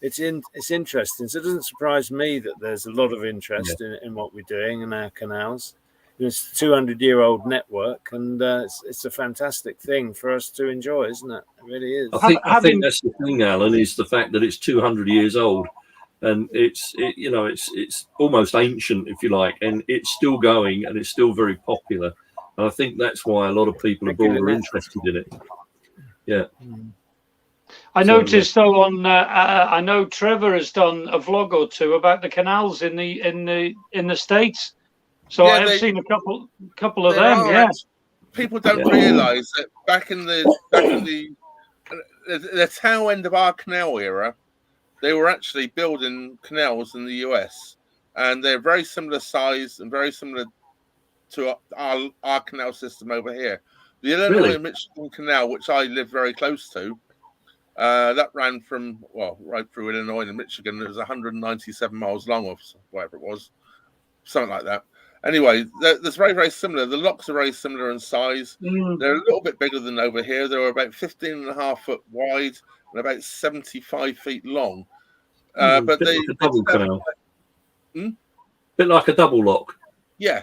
it's interesting. So it doesn't surprise me that there's a lot of interest in what we're doing in our canals. It's a 200-year-old network, and it's a fantastic thing for us to enjoy, isn't it? It really is. I think that's the thing, Alan, is the fact that it's 200 years old, and it's almost ancient, if you like, and it's still going, and it's still very popular. And I think that's why a lot of people abroad are interested in it. Yeah. I noticed though I know Trevor has done a vlog or two about the canals in the States. So I have seen a couple of them. People don't realise that back in the tail end of our canal era, they were actually building canals in the US, and they're very similar size and very similar to our canal system over here. The Illinois and Michigan Canal, which I live very close to, that ran from right through Illinois and Michigan. It was 197 miles long, or whatever it was, something like that. Anyway, that's very, very similar. The locks are very similar in size. They're a little bit bigger than over here. They were about 15.5 foot wide and about 75 feet long. But bit like a double canal. Bit like a double lock. Yeah.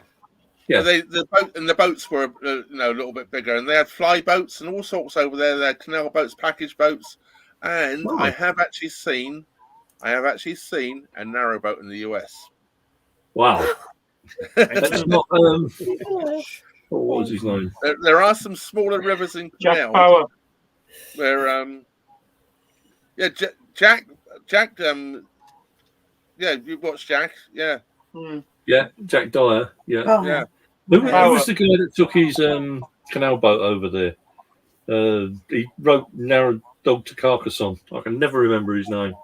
The boats were a little bit bigger, and they had fly boats and all sorts over there. They had canal boats, package boats, and I have actually seen a narrowboat in the US. Wow. That's not, what was his name? There are some smaller rivers in Jack canals Power. Where Jack you watched Jack, yeah, Jack Dyer, yeah. Who was the guy that took his canal boat over there? He wrote Narrow Dog to Carcassonne. I can never remember his name.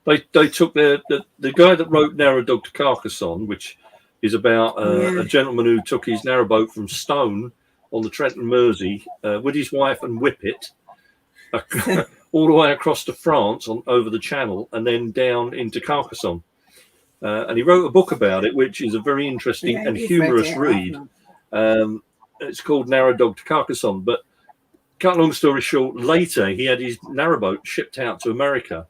They took the guy that wrote Narrow Dog to Carcassonne, which is about a gentleman who took his narrowboat from Stone on the Trent and Mersey with his wife and Whippet all the way across to France over the Channel and then down into Carcassonne. And he wrote a book about it, which is a very interesting and humorous read. It's called Narrow Dog to Carcassonne. But cut long story short, later he had his narrowboat shipped out to America,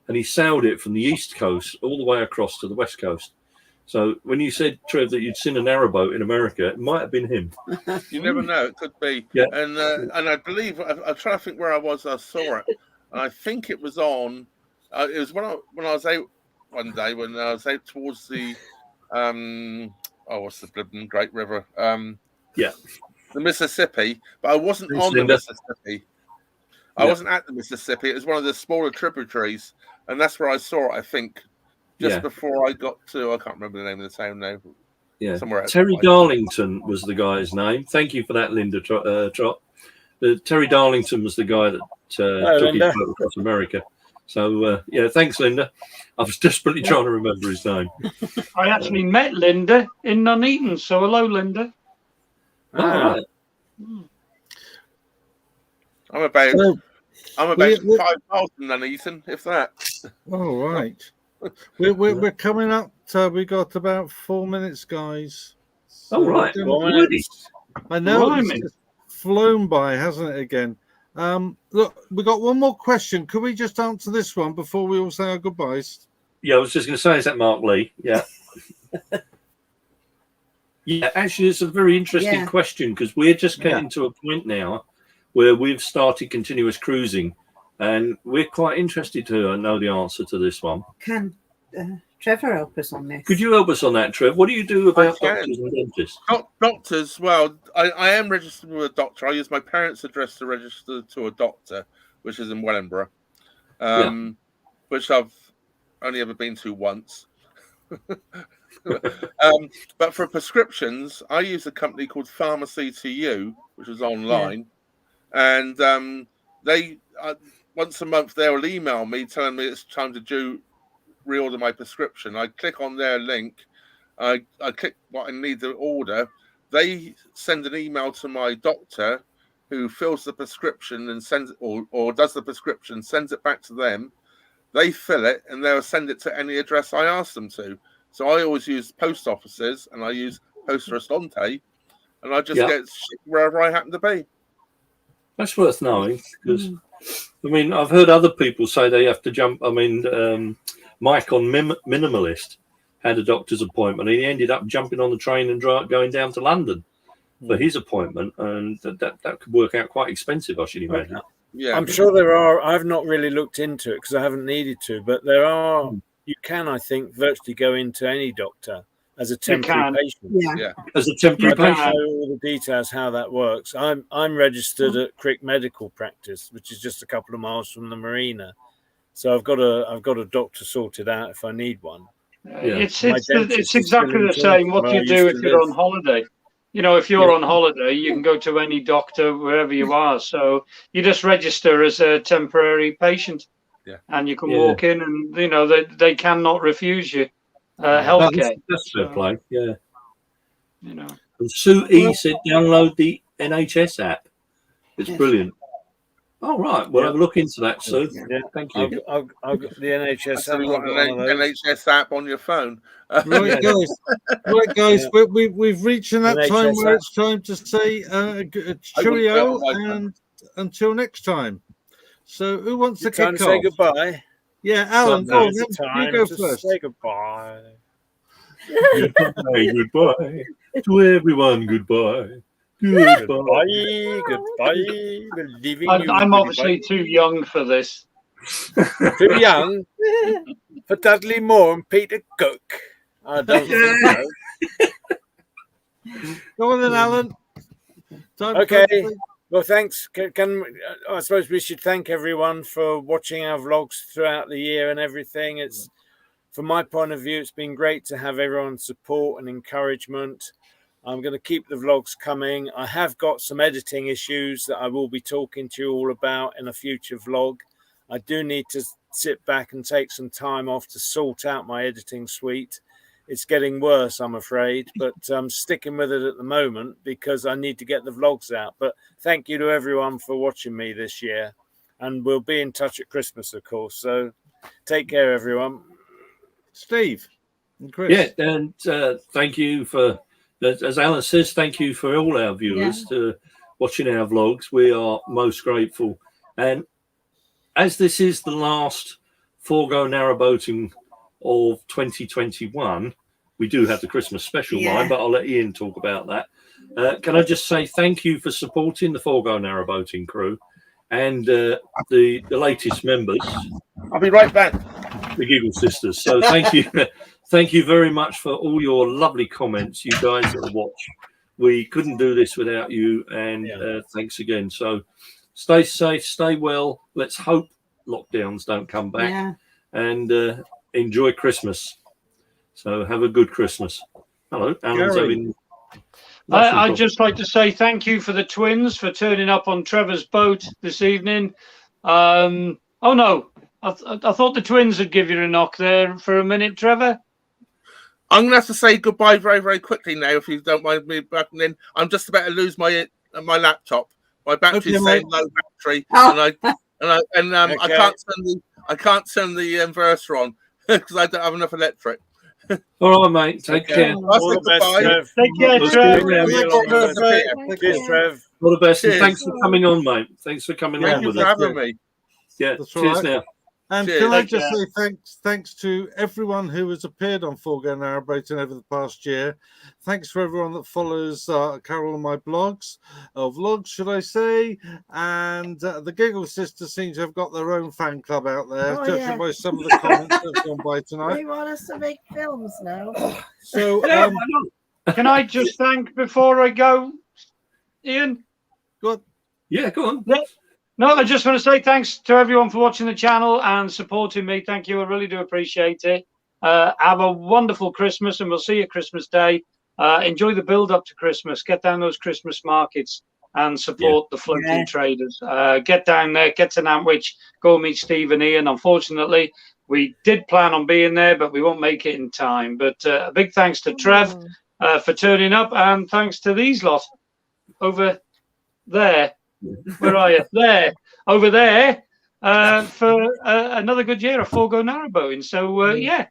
and he sailed it from the East Coast all the way across to the West Coast. So when you said, Trev, that you'd seen a narrowboat in America, it might have been him. You never know. It could be. Yeah. And I believe, I'm trying to think where I saw it. I think it was on, it was when I was out one day, when I was out towards the, what's the Blibbin Great River? The Mississippi, but I wasn't on the Mississippi. I wasn't at the Mississippi. It was one of the smaller tributaries, and that's where I saw it, I think, just before I got to, I can't remember the name of the town now. Yeah, somewhere else. Terry Darlington was the guy's name. Thank you for that, Linda Trott. Terry Darlington was the guy that took his boat across America. So, thanks, Linda. I was desperately trying to remember his name. I actually met Linda in Nuneaton, so hello, Linda. Right. I'm about 5 miles from Nuneaton, if that. All right. We're coming up. We got about 4 minutes, guys. Oh, right. Already. I know Blimey. it's just flown by, hasn't it, again? Look, we got one more question. Could we just answer this one before we all say our goodbyes? Yeah, I was just going to say, is that Mark Lee? Yeah. Yeah, actually, it's a very interesting question because we're just getting to a point now where we've started continuous cruising, and we're quite interested to know the answer to this one. Can Trevor help us on this? Could you help us on that, Trev? What do you do about doctors and dentists? Doctors, well, I am registered with a doctor. I use my parents' address to register to a doctor, which is in Wellingborough, which I've only ever been to once. But for prescriptions, I use a company called Pharmacy to You, which is online, and they once a month they'll email me telling me it's time to reorder my prescription. I click on their link, I click what I need to order. They send an email to my doctor, who fills the prescription and sends it, or does the prescription, sends it back to them. They fill it and they'll send it to any address I ask them to. So I always use post offices, and I use Poste Restante, and I just get wherever I happen to be. That's worth knowing because, I mean, I've heard other people say they have to jump. I mean, Mike on Minimalist had a doctor's appointment, and he ended up jumping on the train and going down to London for his appointment, and that could work out quite expensive, I should imagine. Yeah, I'm sure there are. I've not really looked into it because I haven't needed to, but there are. You can, I think, virtually go into any doctor as a temporary patient. Yeah. As a temporary patient. I don't know all the details how that works. I'm registered at Crick Medical Practice, which is just a couple of miles from the marina. So I've got a doctor sorted out if I need one. It's exactly the same what you do if you're on holiday. You know, if you're on holiday, you can go to any doctor wherever you are. So you just register as a temporary patient. And you can walk in, and you know they cannot refuse you healthcare. That's fair play, yeah. You know, and Sue E said download the NHS app. It's brilliant. Oh right, we'll have a look into that, Sue. Yeah, thank you. I'll get the NHS. So you got an NHS app on your phone. Right, guys, we've reached that NHS time where it's time to say cheerio, and until next time. So, who wants to kick off? Say goodbye. Yeah, Alan, go on. You go first. Say goodbye. Goodbye to everyone. Goodbye. Goodbye. I'm obviously too young for this. Too young for Dudley Moore and Peter Cook. I don't think so. Go on then, Alan. Okay. Well, thanks. I suppose we should thank everyone for watching our vlogs throughout the year and everything. It's, from my point of view, it's been great to have everyone's support and encouragement. I'm going to keep the vlogs coming. I have got some editing issues that I will be talking to you all about in a future vlog. I do need to sit back and take some time off to sort out my editing suite. It's getting worse, I'm afraid, but I'm sticking with it at the moment because I need to get the vlogs out. But thank you to everyone for watching me this year. And we'll be in touch at Christmas, of course. So take care, everyone. Steve and Chris. Yeah, and thank you for, as Alan says, thank you for all our viewers to watching our vlogs. We are most grateful. And as this is the last Forgo Narrowboating of 2021, we do have the Christmas special line, but I'll let Ian talk about that. Can I just say thank you for supporting the Forgo Narrowboating crew and the latest members. I'll be right back. The Giggle Sisters. So thank you. Thank you very much for all your lovely comments, you guys that watch. We couldn't do this without you, and thanks again. So stay safe, stay well. Let's hope lockdowns don't come back, and enjoy Christmas. So have a good Christmas. Hello, Alan's having. I'd just like to say thank you for the twins for turning up on Trevor's boat this evening. Oh no, I thought the twins would give you a knock there for a minute, Trevor. I'm going to have to say goodbye very, very quickly now, if you don't mind me backing in. I'm just about to lose my laptop. My battery's saying low battery, I can't turn the inverter on because I don't have enough electric. All right, mate. Take care. I'll All say the best, goodbye. Trev. Take care, Let's Trev. go around. Cheers, Trev. All the best. And Cheers. thanks for coming on, mate. Thanks for coming Thank on you with for us. having me. Yeah. That's all Cheers right. now. And Cheers. can I Take just care. say thanks to everyone who has appeared on Forgo Narrowboating over the past year. Thanks for everyone that follows Carol and my blogs, or vlogs, should I say. And the Giggle Sisters seem to have got their own fan club out there, Oh, judging yeah. by some of the comments that have gone by They tonight. want us to make films now. So, Can I just thank before I go, Ian? good. Yeah, go on. No, I just want to say thanks to everyone for watching the channel and supporting me. Thank you. I really do appreciate it. Have a wonderful Christmas, and we'll see you Christmas Day. Enjoy the build up to Christmas. Get down those Christmas markets and support the floating traders. Get down there, get to Nantwich, go meet Steve and Ian. Unfortunately, we did plan on being there, but we won't make it in time. But a big thanks to Trev for turning up, and thanks to these lot over there. Where are you? There, over there, for another good year of Forgo Narrowboating. So yeah,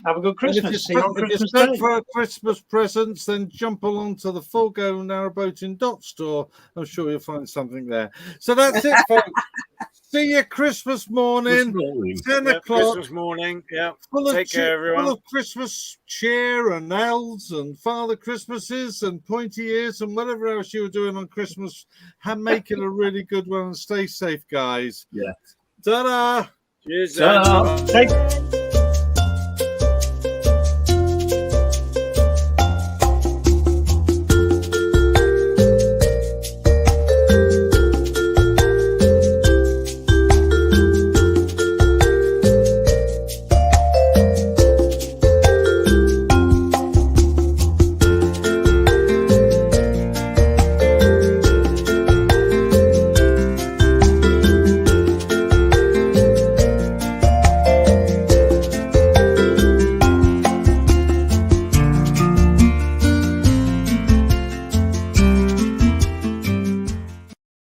have a good And Christmas. See you on if you're Christmas spent Day. for Christmas presents, then jump along to the Forgo Narrowboating store. I'm sure you'll find something there. So that's it, folks. See you Christmas morning, 10 Yeah, o'clock. Christmas morning. Yeah. Full of Take care, everyone. Full of Christmas cheer and elves and Father Christmases and pointy ears and whatever else you were doing on Christmas. Make it a really good one and stay safe, guys. Yeah. Ta-da! Cheers. Ta-da. Take